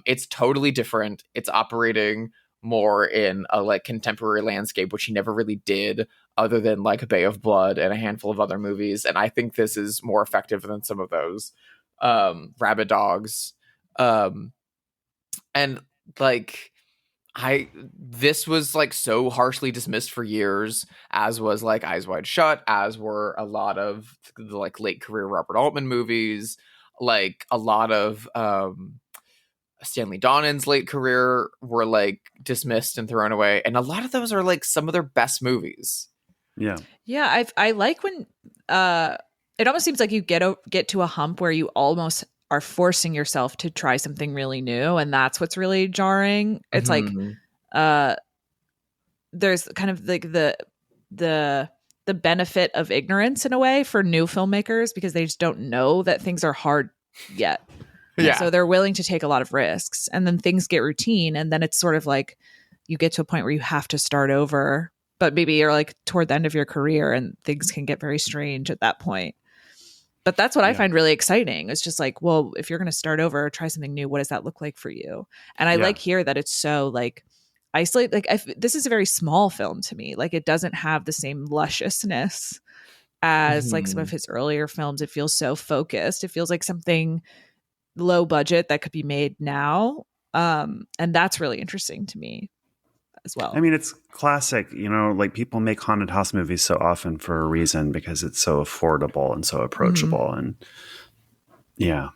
It's totally different. It's operating more in a like contemporary landscape, which he never really did, other than like Bay of Blood and a handful of other movies. And I think this is more effective than some of those. Rabid Dogs, and like this was like so harshly dismissed for years, as was like Eyes Wide Shut, as were a lot of the like late career Robert Altman movies, like a lot of Stanley Donen's late career were like dismissed and thrown away, and a lot of those are like some of their best movies. Yeah. Yeah, I like when it almost seems like you get to a hump where you almost are forcing yourself to try something really new, and that's what's really jarring. It's like there's kind of like the benefit of ignorance in a way for new filmmakers, because they just don't know that things are hard yet. Yeah. So they're willing to take a lot of risks, and then things get routine, and then it's sort of like you get to a point where you have to start over, but maybe you're like toward the end of your career and things can get very strange at that point. But that's what I find really exciting. It's just like, well, if you're going to start over, try something new, what does that look like for you? And I like here that it's so like isolate. Like this is a very small film to me. Like it doesn't have the same lusciousness as like some of his earlier films. It feels so focused. It feels like something low budget that could be made now. And that's really interesting to me as well. I mean, it's classic, you know, like people make haunted house movies so often for a reason, because it's so affordable and so approachable. And yeah.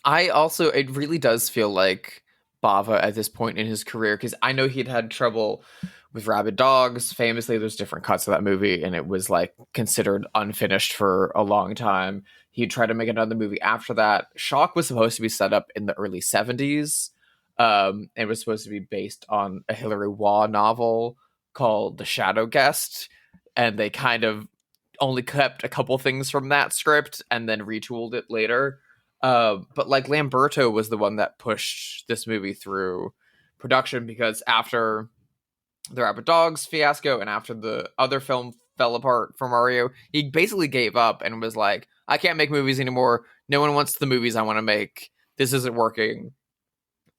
It really does feel like Bava at this point in his career, because I know he'd had trouble with Rabid Dogs. Famously, there's different cuts of that movie, and it was like considered unfinished for a long time. He'd try to make another movie after that. Shock was supposed to be set up in the early 70s. It was supposed to be based on a Hilary Waugh novel called The Shadow Guest, and they kind of only kept a couple things from that script and then retooled it later. But like Lamberto was the one that pushed this movie through production, because after the Rabid Dogs fiasco and after the other film fell apart for Mario, he basically gave up and was like, I can't make movies anymore. No one wants the movies I want to make. This isn't working.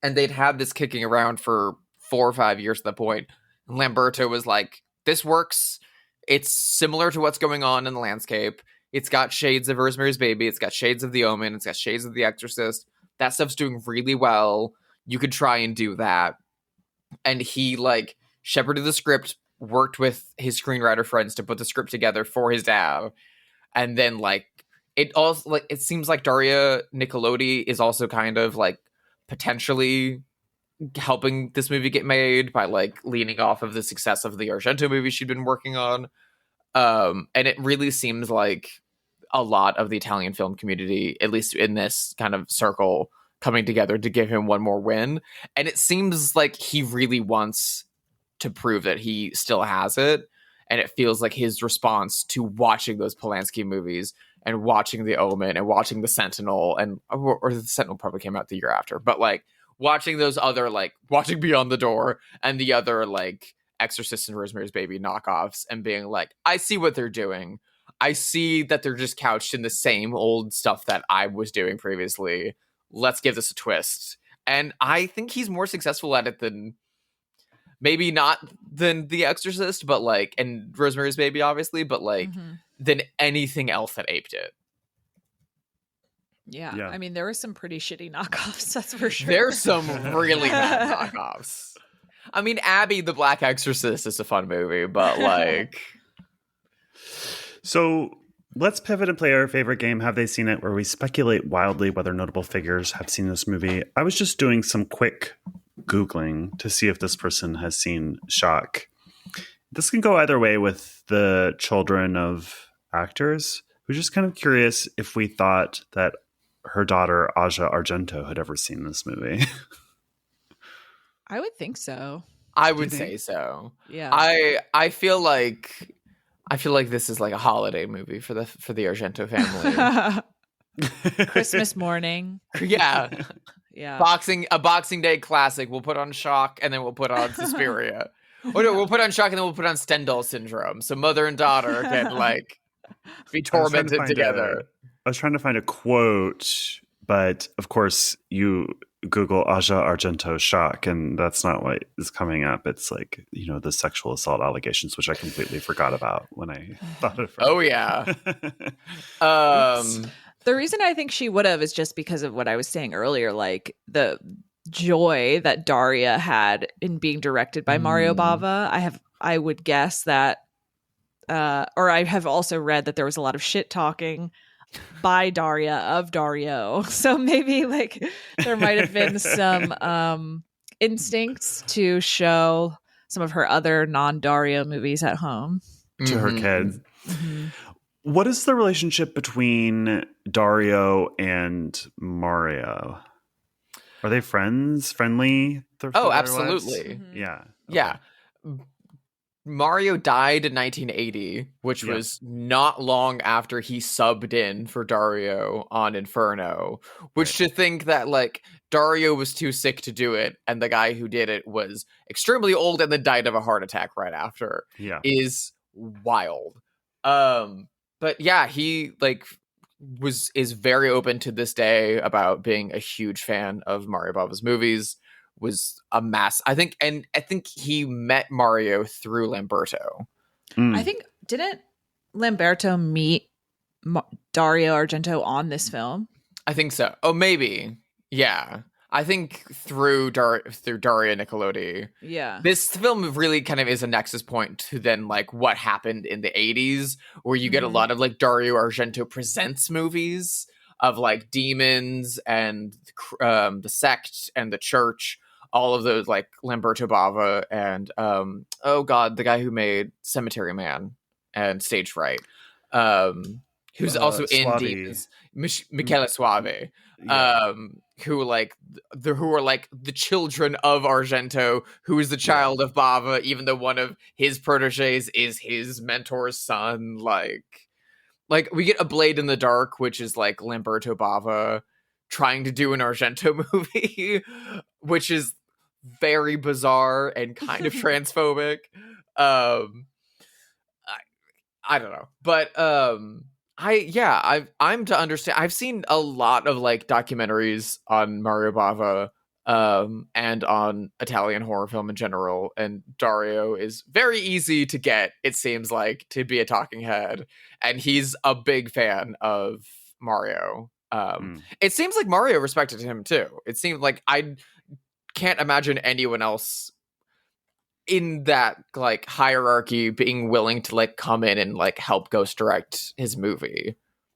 And they'd had this kicking around for 4 or 5 years at that point. And Lamberto was like, this works. It's similar to what's going on in the landscape. It's got shades of Rosemary's Baby. It's got shades of The Omen. It's got shades of The Exorcist. That stuff's doing really well. You could try and do that. And he like shepherded the script worked with his screenwriter friends to put the script together for his dad. And then like it also like it seems like Daria Nicolodi is also kind of like potentially helping this movie get made by like leaning off of the success of the Argento movie she'd been working on. And it really seems like a lot of the Italian film community, at least in this kind of circle, coming together to give him one more win. And it seems like he really wants to prove that he still has it. And it feels like his response to watching those Polanski movies and watching The Omen and watching The Sentinel or The Sentinel probably came out the year after, but like watching those other, like watching Beyond the Door and the other like Exorcist and Rosemary's Baby knockoffs and being like, I see what they're doing. I see that they're just couched in the same old stuff that I was doing previously. Let's give this a twist. And I think he's more successful at it than maybe not than The Exorcist, but like, and Rosemary's Baby, obviously, but like than anything else that aped it. Yeah. I mean, there were some pretty shitty knockoffs, that's for sure. There's some really bad knockoffs. I mean, Abby the Black Exorcist is a fun movie, but like... So let's pivot and play our favorite game, Have They Seen It?, where we speculate wildly whether notable figures have seen this movie. I was just doing some quick Googling to see if this person has seen Shock. This can go either way with the children of actors. We're just kind of curious if we thought that her daughter, Asia Argento, had ever seen this movie. I would think so. I would say so. Yeah. I feel like this is like a holiday movie for the Argento family. Christmas morning. Yeah. Yeah. A Boxing Day classic. We'll put on Shock and then we'll put on Suspiria. Oh no, we'll put on Shock and then we'll put on Stendhal Syndrome. So mother and daughter can like be tormented together. I was trying to find a quote, but of course you Google Asia Argento Shock, and that's not what is coming up. It's like, you know, the sexual assault allegations, which I completely forgot about when I thought of it. Oh yeah. The reason I think she would have is just because of what I was saying earlier, like the joy that Daria had in being directed by Mario Bava. I would guess that, or I have also read that there was a lot of shit talking by Daria of Dario. So maybe like there might have been some instincts to show some of her other non-Dario movies at home. To her kids. Mm-hmm. What is the relationship between Dario and Mario? Are they friends? Friendly? Oh, absolutely. Mm-hmm. Yeah. Okay. Yeah. Mario died in 1980, which was not long after he subbed in for Dario on Inferno, which to think that like Dario was too sick to do it and the guy who did it was extremely old and then died of a heart attack right after is wild. But yeah, he like is very open to this day about being a huge fan of Mario Bava's movies. Was a mass, I think, and I think he met Mario through Lamberto. I think, didn't Lamberto meet Dario Argento on this film? I think so. Oh, maybe. Yeah. I think through Daria Nicolodi. Yeah. This film really kind of is a nexus point to then like what happened in the 80s, where you get a lot of like Dario Argento presents movies of like demons and the sect and the church. All of those, like Lamberto Bava and oh god, the guy who made Cemetery Man and Stage Fright, who's also in Demons, Michele Soavi, who are like the children of Argento, who is the child of Bava, even though one of his proteges is his mentor's son. Like we get A Blade in the Dark, which is like Lamberto Bava trying to do an Argento movie, which is very bizarre and kind of transphobic. I don't know, but I'm to understand. I've seen a lot of like documentaries on Mario Bava and on Italian horror film in general, and Dario is very easy to get, it seems like, to be a talking head, and he's a big fan of Mario. It seems like Mario respected him too. It seemed like I can't imagine anyone else in that like hierarchy, being willing to like come in and like help ghost direct his movie.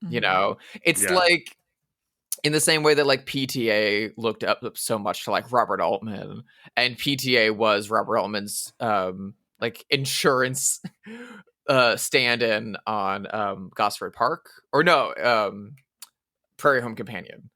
You know, it's like in the same way that like PTA looked up so much to like Robert Altman, and PTA was Robert Altman's like insurance stand-in on Gosford Park, or no, Prairie Home Companion,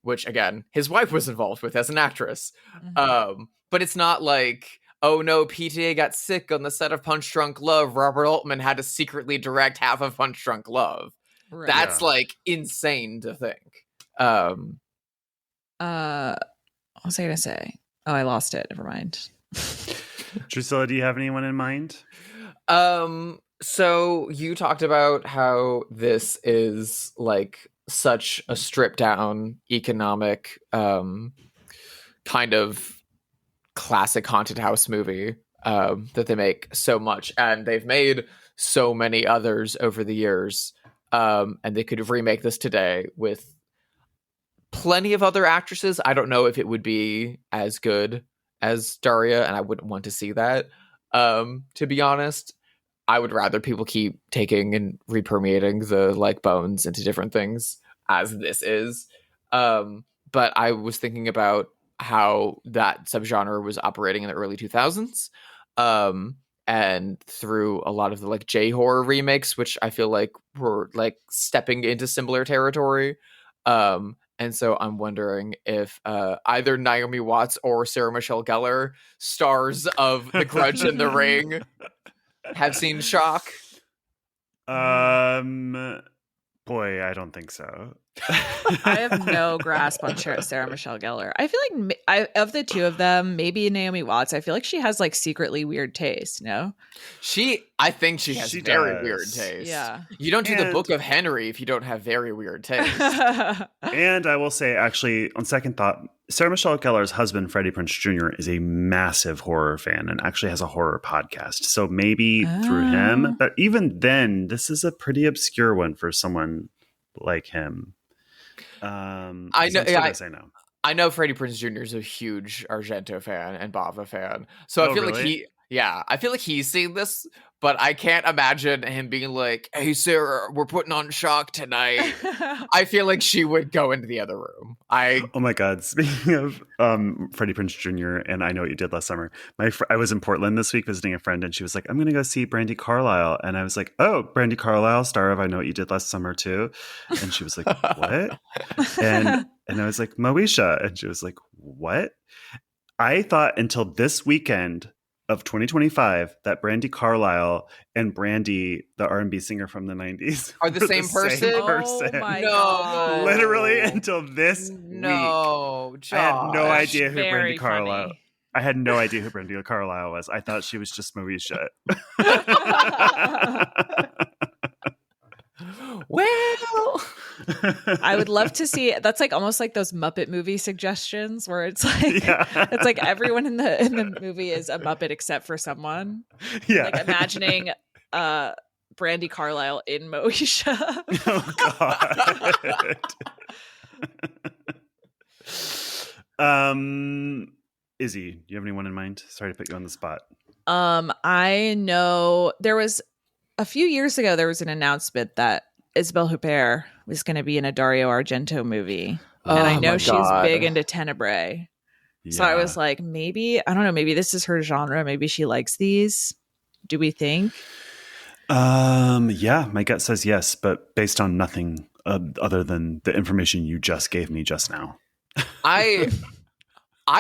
which again his wife was involved with as an actress. But it's not like, oh no, PTA got sick on the set of Punch Drunk Love, Robert Altman had to secretly direct half of Punch Drunk Love. Right. That's like insane to think. What was I gonna say? Oh, I lost it. Never mind. Drusilla, do you have anyone in mind? So you talked about how this is like such a stripped down economic kind of classic haunted house movie that they make so much, and they've made so many others over the years, and they could remake this today with plenty of other actresses. I don't know if it would be as good as Daria, and I wouldn't want to see that, to be honest. I would rather people keep taking and repermeating the like bones into different things, as this is. But I was thinking about how that subgenre was operating in the early 2000s, and through a lot of the like J-horror remakes, which I feel like were like stepping into similar territory. And so I'm wondering if either Naomi Watts or Sarah Michelle Gellar, stars of The Grudge and The Ring, have seen Shock. Boy, I don't think so. I have no grasp on Sarah Michelle Gellar. I feel like of the two of them, maybe Naomi Watts, I feel like she has like secretly weird taste, no? I think she has very weird taste. Yeah. You don't do the Book of Henry if you don't have very weird taste. And I will say, actually, on second thought, Sarah Michelle Gellar's husband, Freddie Prinze Jr., is a massive horror fan and actually has a horror podcast. So maybe through him. But even then, this is a pretty obscure one for someone like him. I know. I know Freddie Prinze Jr. is a huge Argento fan and Bava fan. So I feel like I feel like he's seen this, but I can't imagine him being like, "Hey Sarah, we're putting on Shock tonight." I feel like she would go into the other room. Oh my God. Speaking of Freddie Prinze Jr. and I Know What You Did Last Summer, I was in Portland this week visiting a friend, and she was like, I'm going to go see Brandi Carlile. And I was like, oh, Brandi Carlile, star of I Know What You Did Last Summer too. And she was like, what? And I was like, Moesha. And she was like, what? I thought until this weekend of 2025 that Brandi Carlile and Brandy, the R&B singer from the 90s, are the same person. Oh my God. Literally until this week. Josh. I had no idea who Very Brandi Carlile. funny. I had no idea who Brandi Carlile was. I thought she was just Moesha. Well, I would love to see it. That's like almost like those Muppet movie suggestions where it's like it's like everyone in the movie is a Muppet except for someone. Yeah. Like imagining Brandi Carlile in Moesha. Oh God. Izzy, do you have anyone in mind? Sorry to put you on the spot. I know there was a few years ago there was an announcement that Isabel Huppert was going to be in a Dario Argento movie. And I know she's big into Tenebrae. Yeah. So I was like, maybe, I don't know, maybe this is her genre. Maybe she likes these. Do we think? Yeah, my gut says yes, but based on nothing other than the information you just gave me just now. I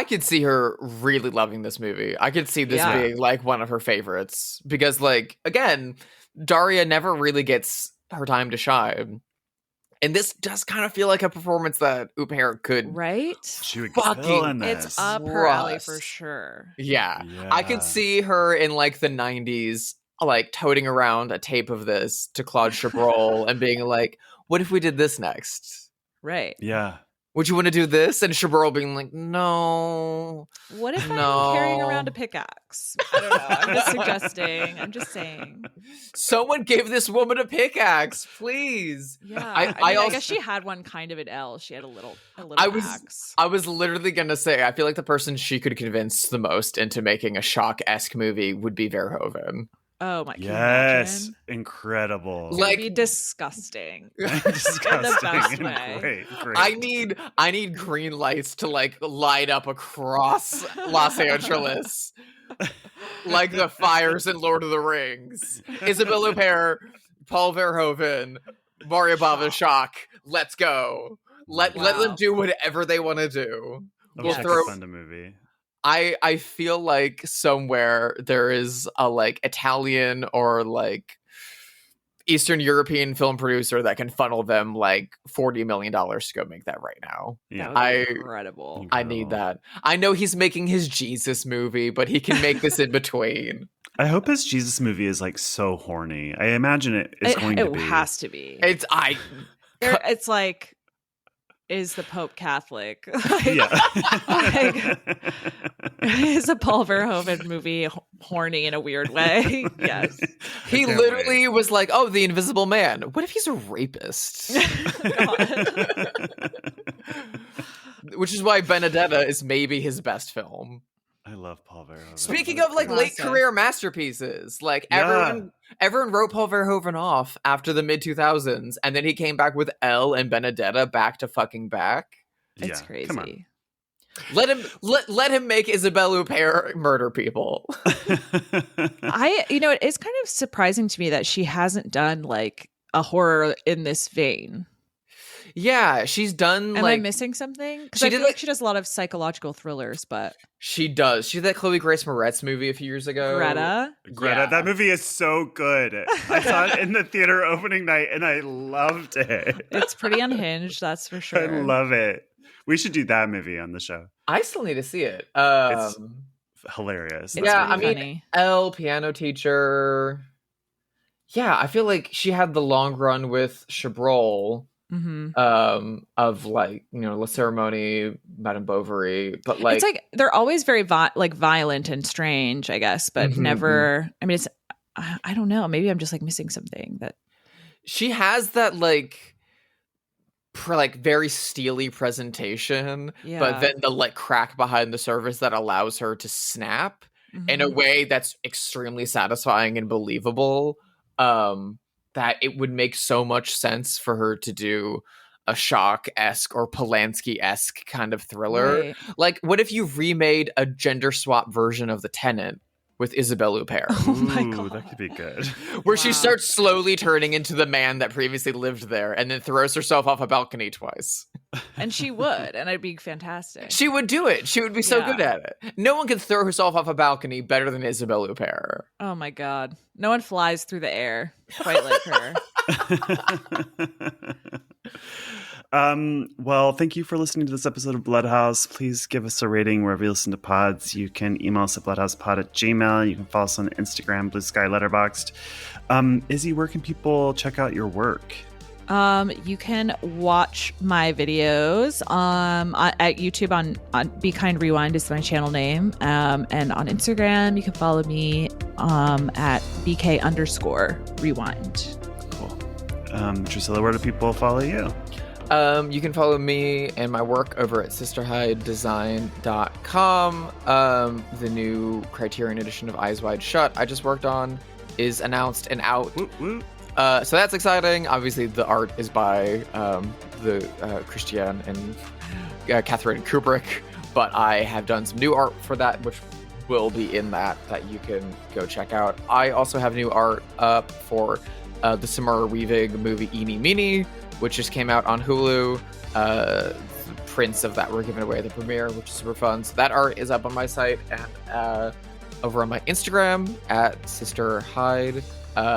could see her really loving this movie. I could see this being like one of her favorites because, like, again, Daria never really gets her time to shine. And this does kind of feel like a performance that Huppert could She would kill in this. It's up her alley for sure. Yeah. I could see her in like the 90s, like toting around a tape of this to Claude Chabrol and being like, what if we did this next? Right. Yeah. would you want to do this? And Chabrol being like, no. What if No. I'm carrying around a pickaxe? I don't know. I'm just suggesting. I'm just saying. Someone give this woman a pickaxe, please. Yeah. I I also- guess she had one kind of at L. She had a little axe. I was literally going to say, I feel like the person she could convince the most into making a shock-esque movie would be Verhoeven. Oh my god. Yes, incredible. Like, be disgusting. Disgusting. In the best and way. Great. I need green lights to like light up across Los Angeles. Like the fires in Lord of the Rings. Isabelle Huppert, Paul Verhoeven, Mario Bava Shock. Let's go. Let them do whatever they want to do. We'll fund a movie. I feel like somewhere there is a like Italian or like Eastern European film producer that can funnel them like $40 million to go make that right now. Yeah, incredible. I need that. I know he's making his Jesus movie, but he can make this in between. I hope his Jesus movie is like so horny. I imagine it is going to be. It has to be. It's like, is the Pope Catholic? Yeah. Is a Paul Verhoeven movie horny in a weird way? Yes. He literally was like, oh, the Invisible Man. What if he's a rapist? Which is why Benedetta is maybe his best film. I love Paul Verhoeven. Speaking of like late career masterpieces, like everyone wrote Paul Verhoeven off after the mid 2000s, and then he came back with Elle and Benedetta back to fucking back. It's crazy. Come on. Let him make Isabelle Huppert murder people. It is kind of surprising to me that she hasn't done like a horror in this vein. Yeah, she's done. Am I missing something? Because I feel like she does a lot of psychological thrillers, but she does. She did that Chloe Grace Moretz movie a few years ago. Greta. Yeah. That movie is so good. I saw it in the theater opening night, and I loved it. It's pretty unhinged, that's for sure. I love it. We should do that movie on the show. I still need to see it. It's hilarious. I mean, Elle, piano teacher. Yeah, I feel like she had the long run with Chabrol. Mm-hmm. Of like, La Ceremonie, Madame Bovary, but like it's like they're always very violent and strange, I guess, but never. I mean, it's I don't know. Maybe I'm just like missing something. That she has that like very steely presentation, but then the like crack behind the surface that allows her to snap in a way that's extremely satisfying and believable. That it would make so much sense for her to do a Shock-esque or Polanski-esque kind of thriller. Right. Like, what if you remade a gender swap version of The Tenant with Isabelle Huppert? Oh my God. That could be good. Where she starts slowly turning into the man that previously lived there and then throws herself off a balcony twice. And she would, and it'd be fantastic. She would do it. She would be so good at it. No one could throw herself off a balcony better than Isabelle Huppert. Oh my God. No one flies through the air quite like her. Well, thank you for listening to this episode of Bloodhaus. Please give us a rating wherever you listen to pods. You can email us at bloodhousepod@gmail.com. You can follow us on Instagram, Blue Sky Letterboxd. Izzy, where can people check out your work? You can watch my videos at YouTube on Be Kind Rewind is my channel name. And on Instagram, you can follow me at BK_rewind. Cool. Drusilla, where do people follow you? You can follow me and my work over at sisterhidedesign.com. The new Criterion edition of Eyes Wide Shut I just worked on is announced and out. Woo, woo. So that's exciting. Obviously, the art is by the Christiane and Catherine Kubrick, but I have done some new art for that, which will be in that you can go check out. I also have new art up for the Samara Weaving movie Eenie Meenie, which just came out on Hulu. The prints of that were given away at the premiere, which is super fun. So that art is up on my site and over on my Instagram at Sister Hyde.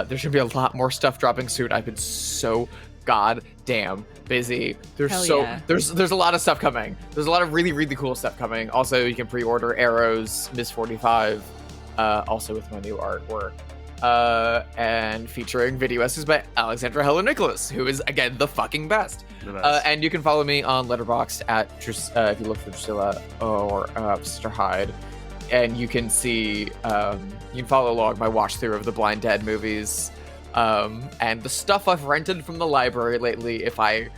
There's gonna be a lot more stuff dropping soon. I've been so goddamn busy. There's a lot of stuff coming. There's a lot of really, really cool stuff coming. Also, you can pre-order Arrows, Miss 45, also with my new artwork. and featuring video essays by Alexandra Heller Nicholas, who is, again, the fucking best. The best. And you can follow me on Letterboxd at if you look for Drusilla or Sister Hyde, and you can see you can follow along my watch through of the Blind Dead movies, and the stuff I've rented from the library lately. If I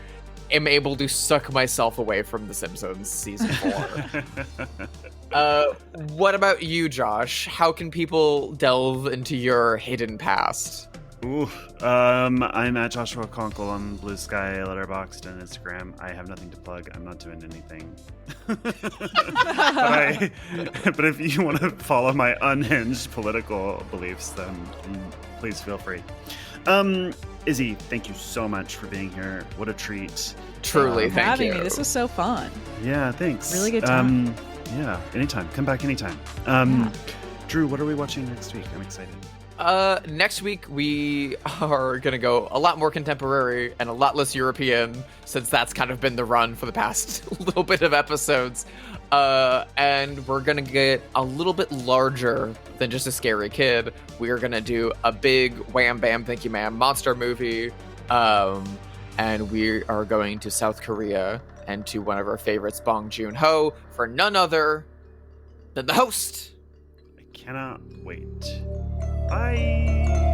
am able to suck myself away from The Simpsons season 4. What about you, Josh? How can people delve into your hidden past? Ooh, I'm at Joshua Conkel on Blue Sky, Letterboxd, and Instagram. I have nothing to plug. I'm not doing anything. but if you want to follow my unhinged political beliefs, then please feel free. Izzy, thank you so much for being here. What a treat. Truly, for thank having you. me. This was so fun. Yeah, thanks. Really good time. Yeah, anytime. Come back anytime. Drew, what are we watching next week? I'm excited. Next week we are gonna go a lot more contemporary and a lot less European, since that's kind of been the run for the past little bit of episodes. And we're gonna get a little bit larger than just a scary kid. We are gonna do a big wham bam thank you ma'am monster movie. And we are going to South Korea and to one of our favorites, Bong Joon-ho, for none other than The Host. I cannot wait. Bye.